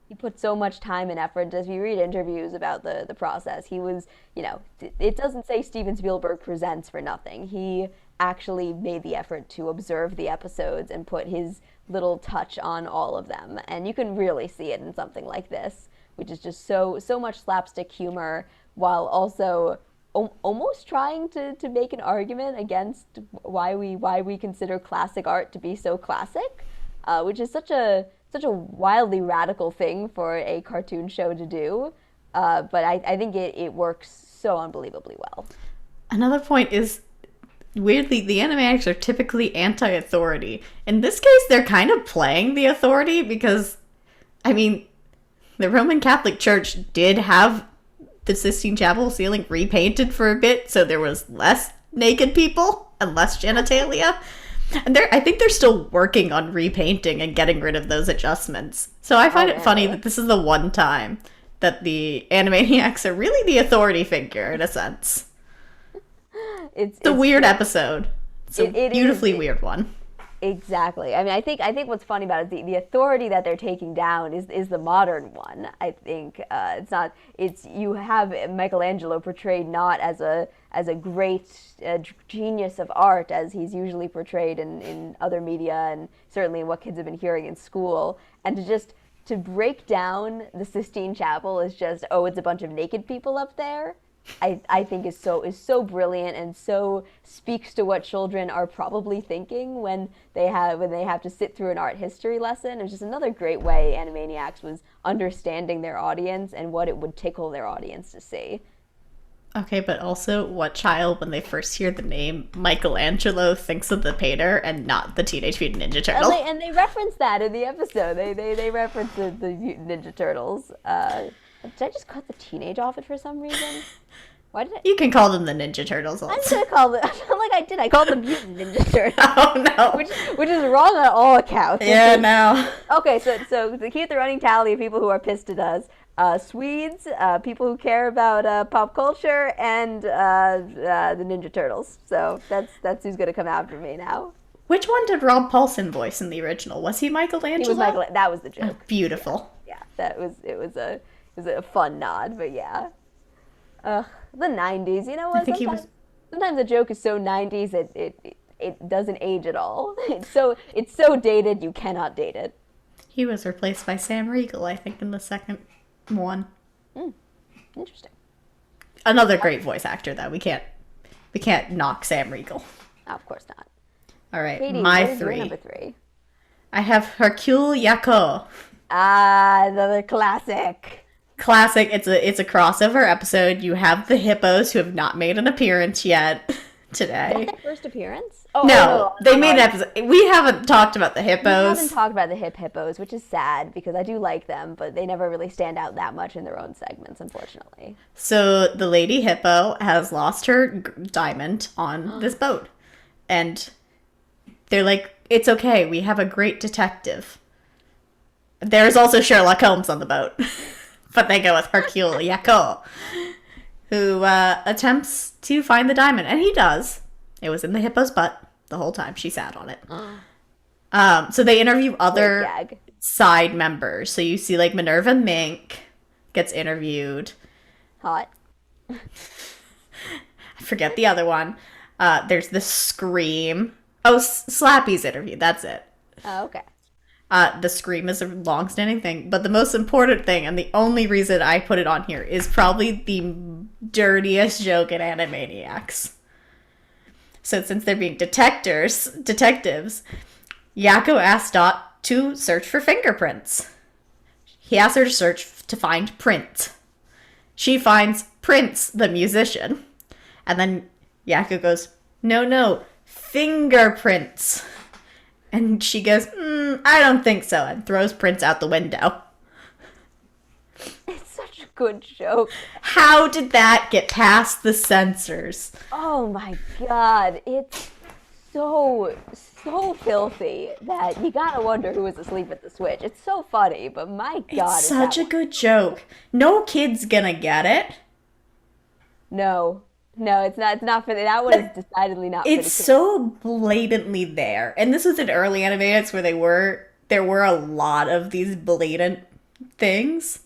He put so much time and effort. As we read interviews about the process, he was, it doesn't say Steven Spielberg presents for nothing. He actually made the effort to observe the episodes and put his little touch on all of them. And you can really see it in something like this, which is just so much slapstick humor, while also almost trying to make an argument against why we consider classic art to be so classic, which is such a wildly radical thing for a cartoon show to do. But I think it works so unbelievably well. Another point is, weirdly, the Animaniacs are typically anti-authority. In this case, they're kind of playing the authority because, the Roman Catholic Church did have the Sistine Chapel ceiling repainted for a bit, so there was less naked people and less genitalia. And I think they're still working on repainting and getting rid of those adjustments. So I find it funny that this is the one time that the Animaniacs are really the authority figure, in a sense. It's a weird episode. It's a beautifully weird one. Exactly. I think what's funny about it, the authority that they're taking down is the modern one. I think you have Michelangelo portrayed not as a great genius of art as he's usually portrayed in other media and certainly in what kids have been hearing in school, and to break down the Sistine Chapel as just, it's a bunch of naked people up there. I think is so brilliant and so speaks to what children are probably thinking when they have to sit through an art history lesson. It's just another great way Animaniacs was understanding their audience and what it would tickle their audience to see. Okay, but also, what child, when they first hear the name Michelangelo, thinks of the painter and not the Teenage Mutant Ninja Turtle? And they reference that in the episode. They reference the Mutant Ninja Turtles. Did I just cut the teenage off it for some reason? Why did I? You can call them the Ninja Turtles I'm also. gonna call it. I felt like I did. I called them Mutant Ninja Turtles, Oh no. which is wrong on all accounts. Yeah, no. Okay, so to keep the running tally of people who are pissed at us, Swedes, people who care about pop culture, and the Ninja Turtles. So that's who's gonna come after me now. Which one did Rob Paulson voice in the original? Was he Michelangelo? He was Michael. That was the joke. Beautiful. Yeah, it was a fun nod, but yeah. Ugh, the '90s. You know what? I think he was. Sometimes a joke is so '90s it doesn't age at all. It's so dated you cannot date it. He was replaced by Sam Riegel, I think, in the second one. Interesting. Another great voice actor, though. We can't knock Sam Riegel. Of course not. All right, Katie, my what is your three. number three? I have Hercule Yako. Ah, another classic. Classic. It's a crossover episode. You have the hippos who have not made an appearance yet today. Their first appearance? No, they made an episode. We haven't talked about the We haven't hippos. talked about the hippos, which is sad because I do like them, but they never really stand out that much in their own segments, unfortunately. So the lady hippo has lost her diamond on this boat. And they're like, it's okay. We have a great detective. There's also Sherlock Holmes on the boat. But they go with Hercule Yako, who attempts to find the diamond. And he does. It was in the hippo's butt the whole time. She sat on it. So they interview other Gag. side members. So you see like Minerva Mink gets interviewed. Hot. I forget the other one. There's the Scream. Oh, Slappy's interviewed. That's it. Oh, okay. The Scream is a long-standing thing, but the most important thing, and the only reason I put it on here, is probably the dirtiest joke in Animaniacs. So since they're being detectives, Yakko asks Dot to search for fingerprints. He asks her to search to find Print. She finds Prince, the musician. And then Yakko goes, no, fingerprints. And she goes, I don't think so, and throws Prince out the window. It's such a good joke. How did that get past the censors? Oh my god. It's so filthy that you gotta wonder who was asleep at the switch. It's so funny, but my god. It's such a good joke. No kid's gonna get it. No, it's not. It's not for that one. Is decidedly not. For the It's kids. so blatantly there. And this was in early Animaniacs where there were a lot of these blatant things.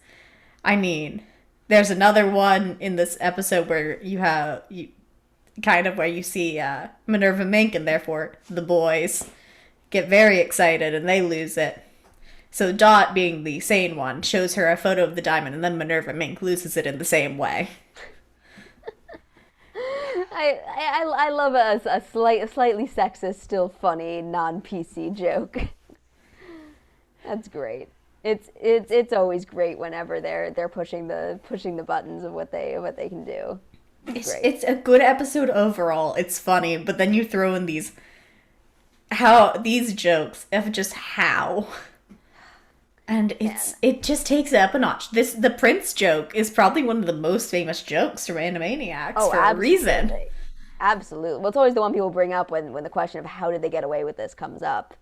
I mean, there's another one in this episode where you see Minerva Mink, and therefore the boys get very excited and they lose it. So Dot, being the sane one, shows her a photo of the diamond, and then Minerva Mink loses it in the same way. I love a slightly sexist, still funny, non-PC joke. That's great. It's always great whenever they're pushing the buttons of what they can do. It's a good episode overall. It's funny, but then you throw in these jokes of just how. And it just takes it up a notch. The Prince joke is probably one of the most famous jokes from Animaniacs for a reason. Absolutely. Well, it's always the one people bring up when the question of how did they get away with this comes up.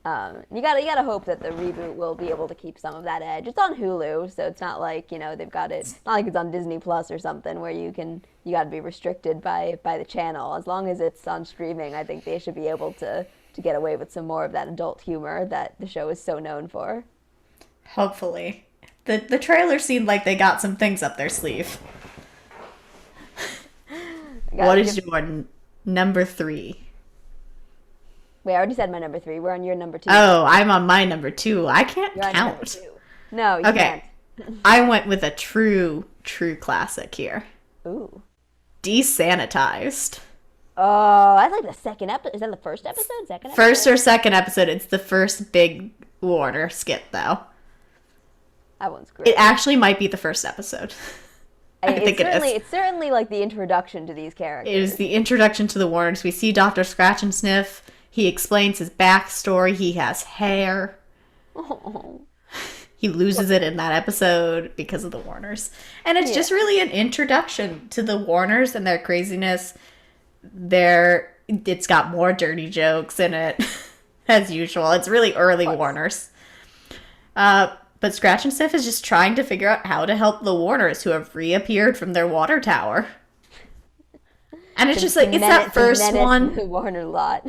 You gotta hope that the reboot will be able to keep some of that edge. It's on Hulu, so it's not like they've got it. It's not like it's on Disney Plus or something where you gotta be restricted by the channel. As long as it's on streaming, I think they should be able to get away with some more of that adult humor that the show is so known for. Hopefully. The trailer seemed like they got some things up their sleeve. What is your number 3? Wait, I already said my number 3. We're on your number 2. Oh, I'm on my number 2. I can't You're on your number count. 2. No, you Okay. can't. I went with a true classic here. Ooh. Desanitized. Oh, that's like the second episode. Is that the first episode? Second episode? First or second episode. It's the first big Warner skit, though. That one's great. It actually might be the first episode. I think it is. It's certainly like the introduction to these characters. It is the introduction to the Warners. We see Dr. Scratch and Sniff. He explains his backstory. He has hair. Oh. He loses it in that episode because of the Warners. And it's just really an introduction to the Warners and their craziness. It's got more dirty jokes in it, as usual. It's really early Warners. But Scratch and Sniff is just trying to figure out how to help the Warners who have reappeared from their water tower. And it's just like, it's that first one. The Warner lot.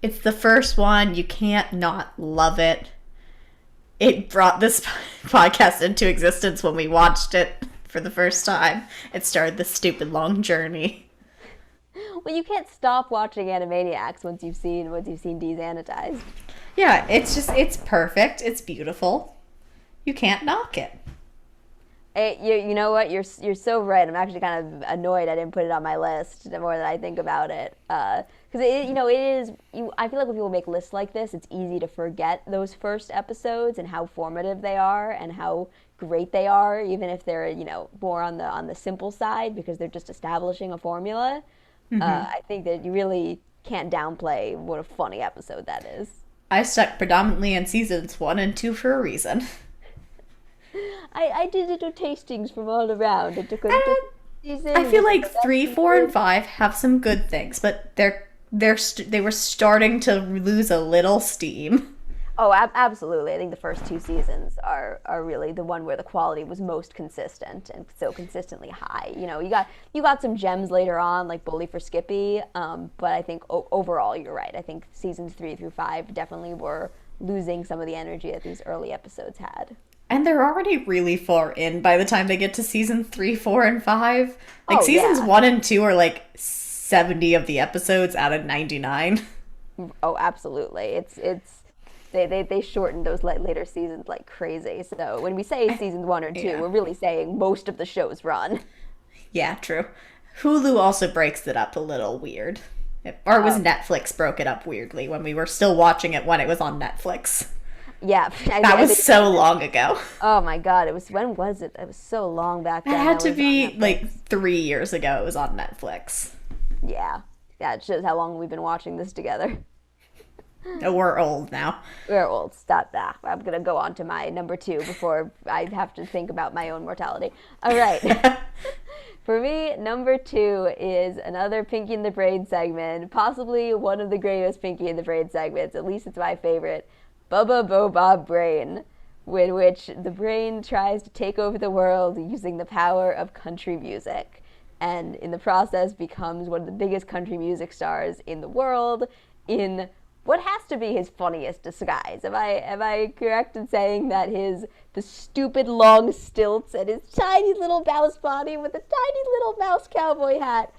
It's the first one. You can't not love it. It brought this podcast into existence when we watched it for the first time. It started this stupid long journey. Well, you can't stop watching Animaniacs once you've seen Desanitized. Yeah, it's perfect. It's beautiful. You can't knock it. You know what? You're so right. I'm actually kind of annoyed I didn't put it on my list. The more that I think about it, because it is. I feel like when people make lists like this, it's easy to forget those first episodes and how formative they are and how great they are, even if they're more on the simple side because they're just establishing a formula. Mm-hmm. I think that you really can't downplay what a funny episode that is. I stuck predominantly in seasons 1 and 2 for a reason. I did little tastings from all around. It took a season. I feel like 3, 4, and 5 have some good things, but they were starting to lose a little steam. Oh, absolutely. I think the first 2 seasons are really the one where the quality was most consistent and so consistently high. You got some gems later on, like Bully for Skippy, but I think overall you're right. I think seasons 3 through 5 definitely were losing some of the energy that these early episodes had. And they're already really far in by the time they get to season 3, 4, and 5. Like, seasons 1 and 2 are like 70 of the episodes out of 99. Oh, absolutely. They shortened those later seasons like crazy. So when we say seasons 1 or 2, we're really saying most of the show's run. Yeah, true. Hulu also breaks it up a little weird. Or was Netflix broke it up weirdly when we were still watching it when it was on Netflix. Yeah. That was so long ago. Oh my god, when was it? It was so long back then. It had to be like 3 years ago it was on Netflix. Yeah. Yeah, it shows how long we've been watching this together. Oh, we're old now. We're old. Stop that. I'm going to go on to my number 2 before I have to think about my own mortality. All right. For me, number 2 is another Pinky and the Brain segment, possibly one of the greatest Pinky and the Brain segments. At least it's my favorite. Bubba Bo Bob Brain, in which the brain tries to take over the world using the power of country music, and in the process becomes one of the biggest country music stars in the world in what has to be his funniest disguise. Am I correct in saying that the stupid long stilts and his tiny little mouse body with a tiny little mouse cowboy hat,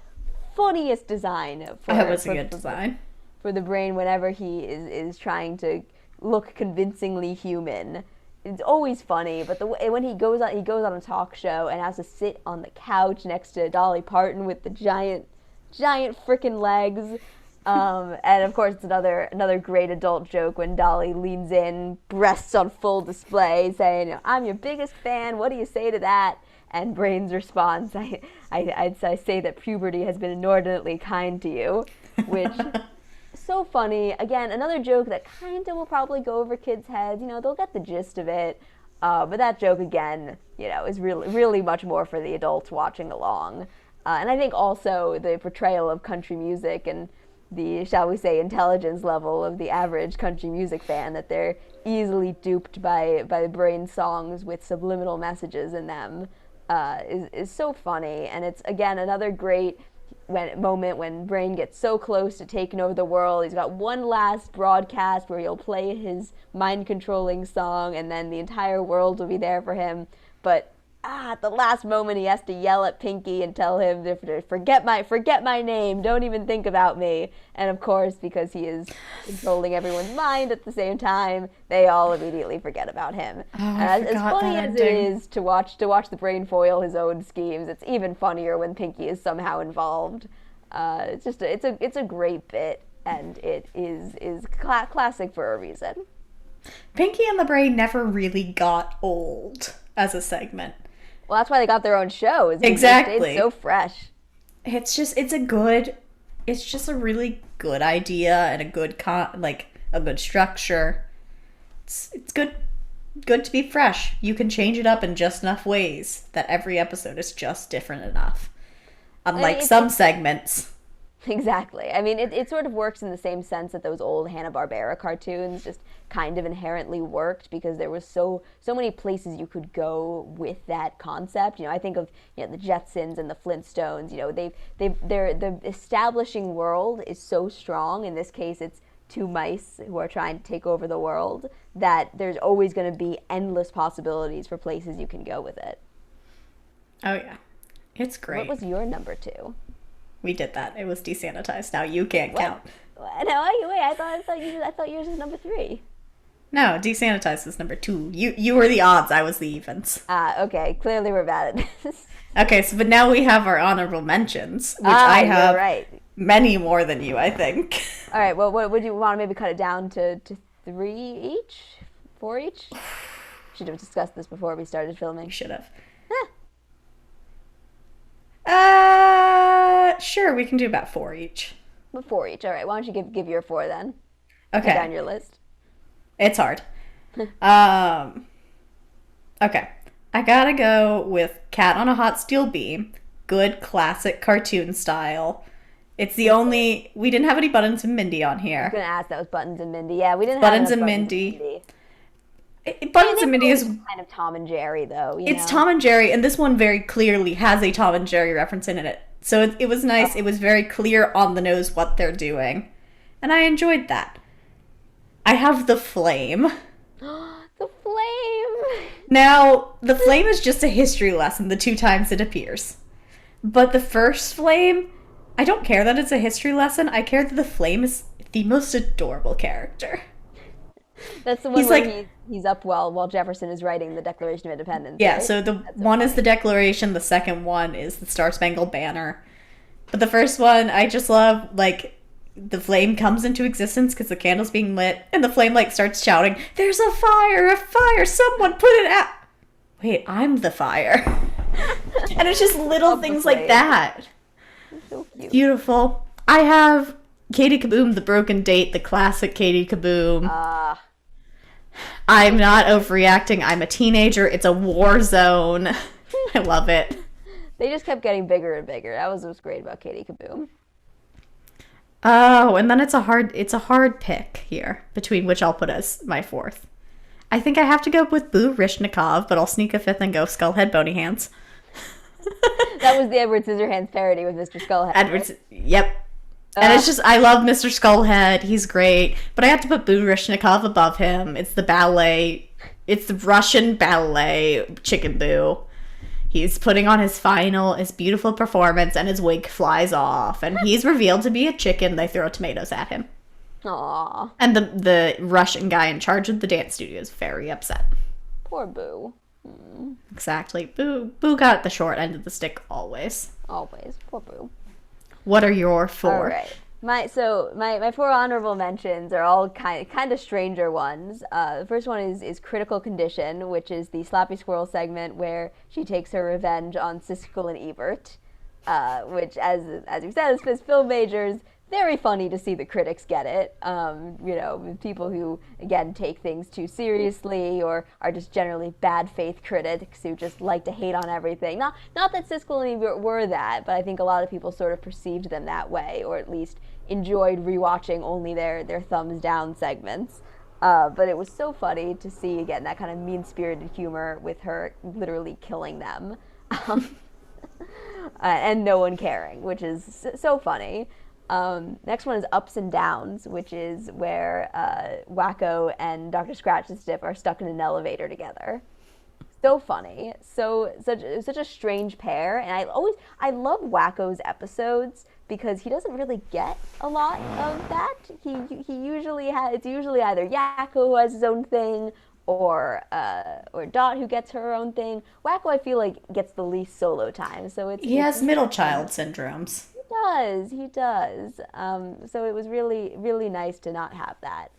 funniest design for the brain whenever he is trying to look convincingly human. It's always funny, but when he goes on a talk show and has to sit on the couch next to Dolly Parton with the giant frickin' legs. And of course, it's another great adult joke when Dolly leans in, breasts on full display, saying, "I'm your biggest fan. What do you say to that?" And Brain's response, I'd say that puberty has been inordinately kind to you, which so funny. Again, another joke that kind of will probably go over kids' heads. They'll get the gist of it. But that joke, again, is really, really much more for the adults watching along. And I think also the portrayal of country music and the, shall we say, intelligence level of the average country music fan, that they're easily duped by the Brain songs with subliminal messages in them, is so funny. And it's, again, another great moment when Brain gets so close to taking over the world. He's got one last broadcast where he'll play his mind-controlling song, and then the entire world will be there for him. But at the last moment he has to yell at Pinky and tell him to forget my name, don't even think about me. And of course, because he is controlling everyone's mind at the same time, they all immediately forget about him. Oh, I As forgot funny that as it ending. is to watch the brain foil his own schemes, it's even funnier when Pinky is somehow involved. It's a great bit, and it is classic for a reason. Pinky and the Brain never really got old as a segment. Well, that's why they got their own show. Is Exactly. They stayed so fresh. It's just a really good idea and a good a good structure. It's good to be fresh. You can change it up in just enough ways that every episode is just different enough. Unlike some segments. Exactly. I mean, it sort of works in the same sense that those old Hanna-Barbera cartoons just kind of inherently worked because there was so many places you could go with that concept. I think of the Jetsons and the Flintstones. The establishing world is so strong. In this case, it's two mice who are trying to take over the world, that there's always going to be endless possibilities for places you can go with it. Oh yeah, it's great. What was your number 2? We did that. It was desanitized. Now you can't count. No, wait. I thought yours was number 3. No, desanitized was number 2. You were the odds. I was the evens. Okay. Clearly we're bad at this. Okay, so but now we have our honorable mentions, which I have right. many more than you, I think. All right. Well, what would you want to maybe cut it down to 3 each, 4 each? Should have discussed this before we started filming. Should have. Sure, we can do about 4 each. But 4 each. All right. Why don't you give your 4 then? Okay. Put down your list. It's hard. Okay. I gotta go with Cat on a Hot Steel Beam. Good classic cartoon style. It's the only... We didn't have any Buttons and Mindy on I here. was going to ask that was Buttons and Mindy. Yeah, we didn't Buttons have and enough Mindy. Buttons and Mindy is... kind of Tom and Jerry, though. It's Tom and Jerry, and this one very clearly has a Tom and Jerry reference in it. So it was nice. It was very clear on the nose what they're doing. And I enjoyed that. I have the flame. The flame! Now, the flame is just a history lesson the 2 times it appears. But the first flame, I don't care that it's a history lesson. I care that the flame is the most adorable character. That's the one where he's up while Jefferson is writing the Declaration of Independence. Yeah, right? so the one is the Declaration, the second one is the Star Spangled Banner. But the first one, I just love, the flame comes into existence because the candle's being lit, and the flame, starts shouting, "There's a fire! Someone put it out!" Wait, I'm the fire. And it's just little things like that. So cute. Beautiful. I have Katie Kaboom, The Broken Date, the classic Katie Kaboom. I'm not overreacting. I'm a teenager. It's a war zone. I love it. They just kept getting bigger and bigger. That was what was great about Katie Kaboom. Oh, and then it's a hard pick here between which I'll put as my 4th. I think I have to go with Boo Rishnikov, but I'll sneak a 5th and go Skullhead Bony Hands. That was the Edward Scissorhands parody with Mr. Skullhead. Yep. And it's just, I love Mr. Skullhead. He's great. But I have to put Boo Rishnikov above him. It's the ballet. It's the Russian ballet Chicken Boo. He's putting on his beautiful performance, and his wig flies off. And he's revealed to be a chicken. They throw tomatoes at him. Aww. And the Russian guy in charge of the dance studio is very upset. Poor Boo. Exactly. Boo got the short end of the stick always. Always. Poor Boo. What are your 4? All right. My 4 honorable mentions are all kind of stranger ones. The first one is Critical Condition, which is the Slappy Squirrel segment where she takes her revenge on Siskel and Ebert, which, as you said, as film majors, very funny to see the critics get it. People who, again, take things too seriously or are just generally bad faith critics who just like to hate on everything. Not that Siskel and Ebert were that, but I think a lot of people sort of perceived them that way, or at least enjoyed rewatching only their thumbs down segments. But it was so funny to see, again, that kind of mean-spirited humor with her literally killing them. And no one caring, which is so funny. Next one is Ups and Downs, which is where Wacko and Dr. Scratch and Stiff are stuck in an elevator together. so funny, such a strange pair, and I love Wacko's episodes because he doesn't really get a lot of that. He usually has it's usually either Yakko who has his own thing or Dot who gets her own thing. Wacko I feel like gets the least solo time, so He it's has middle child syndromes. he does. So it was really nice to not have that,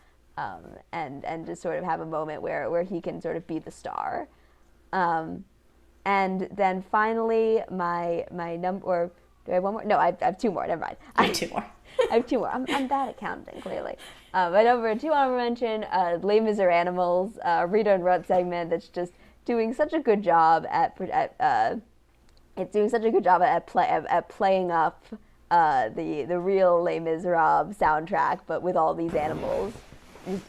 and just sort of have a moment where he can sort of be the star. Um, and then finally, my number, or do I have one more? No, I have two more. Never mind. I have two more. I have two more. I'm bad at counting, clearly. My number two honorable mention, Les Miserables Animals, Rita and Runt segment that's just doing such a good job it's doing such a good job at playing up the real Les Miserables soundtrack, but with all these animals.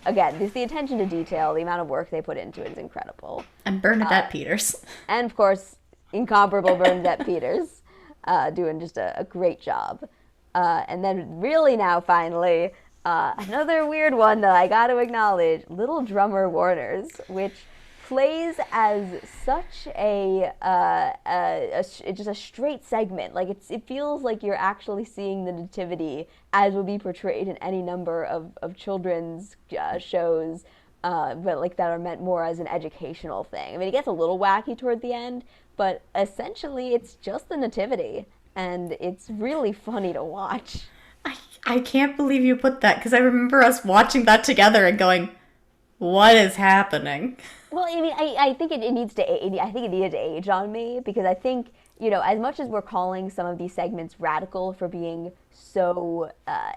Again, just the attention to detail, the amount of work they put into it is incredible. And Bernadette Peters. And of course, incomparable Bernadette Peters, doing just a great job. And then really now, finally, another weird one that I got to acknowledge, Little Drummer Warners, which plays as such just a straight segment. Like it feels like you're actually seeing the nativity as would be portrayed in any number of children's shows, but like that are meant more as an educational thing. I mean, it gets a little wacky toward the end, but essentially it's just the nativity, and it's really funny to watch. I can't believe you put that, because I remember us watching that together and going, what is happening? Well, I mean, I think it needs to. I think it needed to age on me, because I think, you know, as much as we're calling some of these segments radical for being so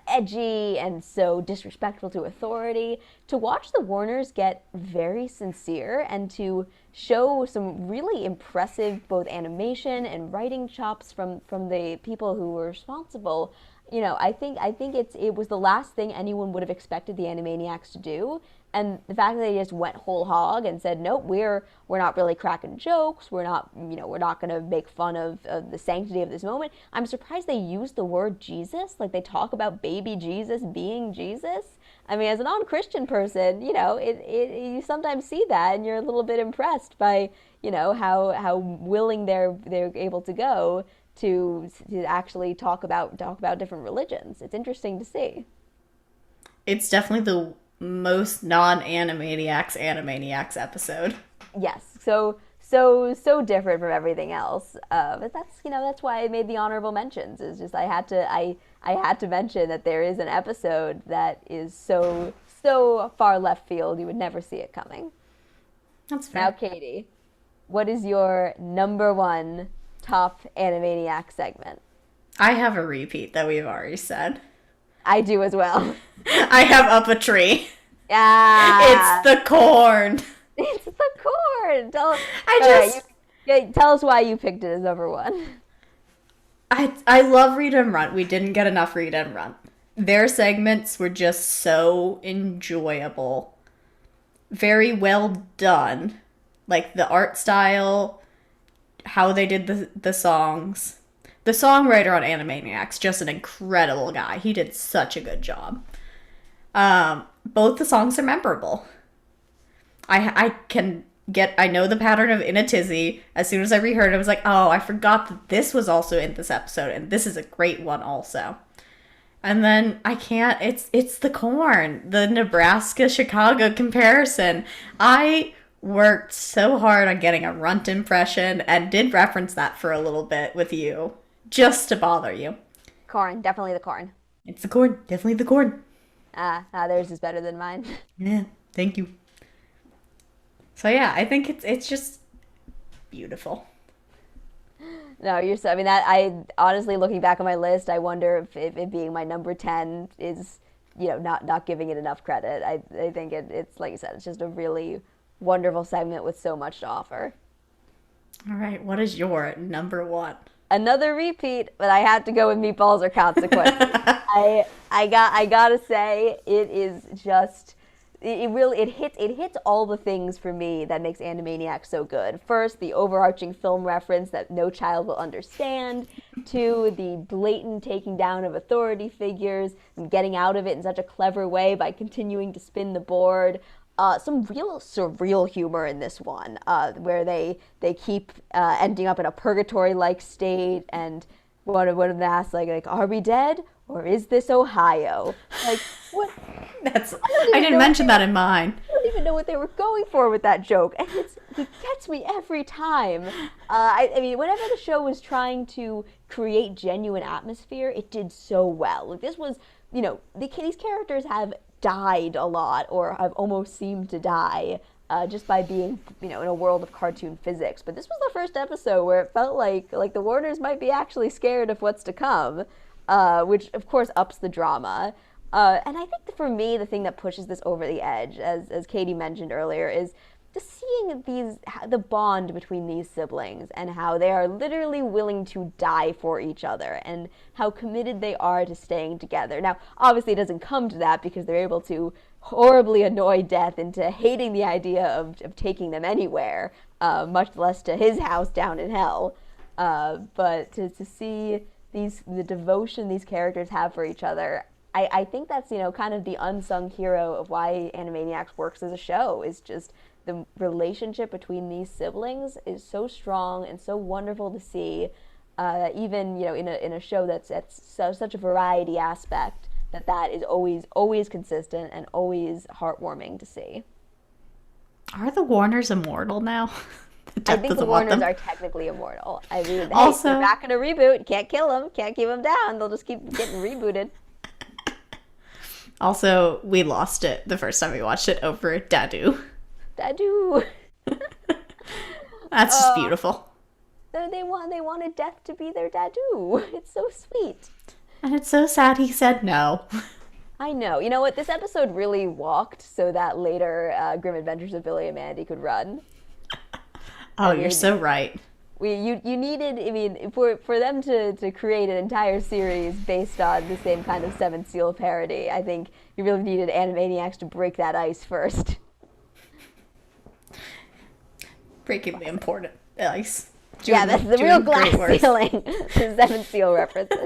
edgy and so disrespectful to authority, to watch the Warners get very sincere and to show some really impressive both animation and writing chops from the people who were responsible. You know, I think it was the last thing anyone would have expected the Animaniacs to do, and the fact that they just went whole hog and said, nope, we're not really cracking jokes, we're not going to make fun of the sanctity of this moment. I'm surprised they used the word Jesus, like they talk about baby Jesus being Jesus. I mean, as a non-Christian person, you know, you sometimes see that and you're a little bit impressed by, you know, how willing they're able to go to actually talk about different religions. It's interesting to see. It's definitely the most non-Animaniacs epised Yes, so different from everything else. But that's why I made the honorable mentions. Is just I had to mention that there is an episode that is so far left field you would never see it coming. That's fair. Now, Katie, what is your number one top Animaniacs segment? I have a repeat that we've already said. I do as well. I have Up a Tree. Yeah. It's the corn. It's the corn. Tell us why you picked it as number one. I love Read and Run. We didn't get enough Read and Run. Their segments were just so enjoyable. Very well done. Like the art style, how they did the songs. The songwriter on Animaniacs, just an incredible guy. He did such a good job. Both the songs are memorable. I know the pattern of In a Tizzy. As soon as I reheard it, I was like, oh, I forgot that this was also in this episode, and this is a great one also. And then it's the corn, the Nebraska-Chicago comparison. I worked so hard on getting a Runt impression and did reference that for a little bit with you, just to bother you. Corn, definitely the corn. It's the corn, definitely the corn. Theirs is better than mine. Yeah, thank you. So yeah, I think it's just beautiful. No, I mean, that I honestly, looking back on my list, I wonder if it being my number 10 is, you know, not giving it enough credit. I think it's like you said, it's just a really wonderful segment with so much to offer. All right, what is your number one? Another repeat, but I had to go with Meatballs or Consequences. I gotta say, it is just. It hits all the things for me that makes Animaniacs so good. First, the overarching film reference that no child will understand. Two, the blatant taking down of authority figures and getting out of it in such a clever way by continuing to spin the board. some real surreal humor in this one, where they keep ending up in a purgatory-like state, and one of them asks like, "Are we dead, or is this Ohio?" Like, what? That's I don't I even didn't know what mention that in mine. I don't even know what they were going for with that joke, and it gets me every time. I mean, whenever the show was trying to create genuine atmosphere, it did so well. Like this was, these characters have died a lot, or have almost seemed to die, just by being, in a world of cartoon physics. But this was the first episode where it felt like the Warners might be actually scared of what's to come, which of course ups the drama. And I think for me, the thing that pushes this over the edge, as Katie mentioned earlier, is just seeing the bond between these siblings, and how they are literally willing to die for each other, and how committed they are to staying together. Now, obviously, it doesn't come to that because they're able to horribly annoy Death into hating the idea of taking them anywhere, much less to his house down in hell. But to see the devotion these characters have for each other, I think that's, kind of the unsung hero of why Animaniacs works as a show, is just the relationship between these siblings is so strong and so wonderful to see. Even, in a show that's such a variety aspect, that is always consistent and always heartwarming to see. Are the Warners immortal now? I think the Warners are technically immortal. I mean, Also, they're back in a reboot. You can't kill them. Can't keep them down. They'll just keep getting rebooted. Also, we lost it the first time we watched it over Dadu. Dadu. That's just beautiful. They wanted Death to be their Dadu. It's so sweet. And it's so sad he said no. I know. You know what? This episode really walked so that later Grim Adventures of Billy and Mandy could run. Oh, you're so right. You needed, I mean, for them to create an entire series based on the same kind of Seventh Seal parody, I think you really needed Animaniacs to break that ice first. Breaking the important ice. Yeah, that's the real glass ceiling. The Seventh Seal references.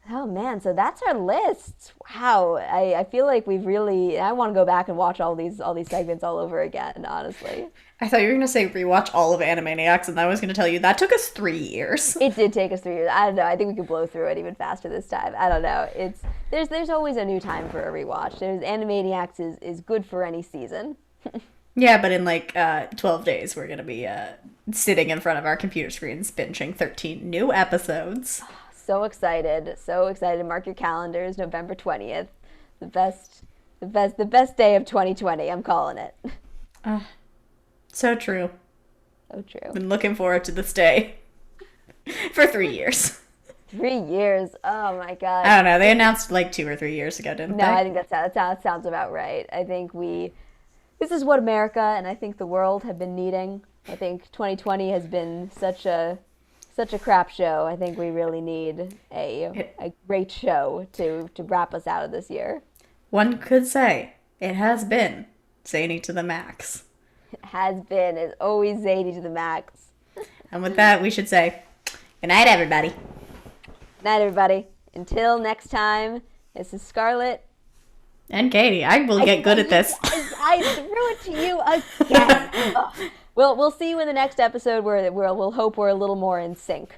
Oh man, so that's our list. Wow, I feel like I want to go back and watch all these segments all over again, honestly. I thought you were going to say rewatch all of Animaniacs, and I was going to tell you that took us 3 years. It did take us 3 years. I don't know. I think we could blow through it even faster this time. I don't know. There's always a new time for a rewatch. Animaniacs is good for any season. Yeah, but in 12 days, we're going to be sitting in front of our computer screens binging 13 new episodes. So excited. So excited. Mark your calendars, November 20th. The best day of 2020. I'm calling it. So true. So true. Been looking forward to this day for 3 years. 3 years. Oh my god. I don't know. They announced 2 or 3 years ago, didn't they? No, I think that sounds about right. I think this is what America and I think the world have been needing. I think 2020 has been such a crap show. I think we really need a great show to wrap us out of this year. One could say it has been zany to the max. It has been. It's always zany to the max. And with that, we should say good night, everybody. Good night, everybody. Until next time, this is Scarlett. And Katie. I will get good at this. I threw it to you again. We'll see you in the next episode where we'll hope we're a little more in sync.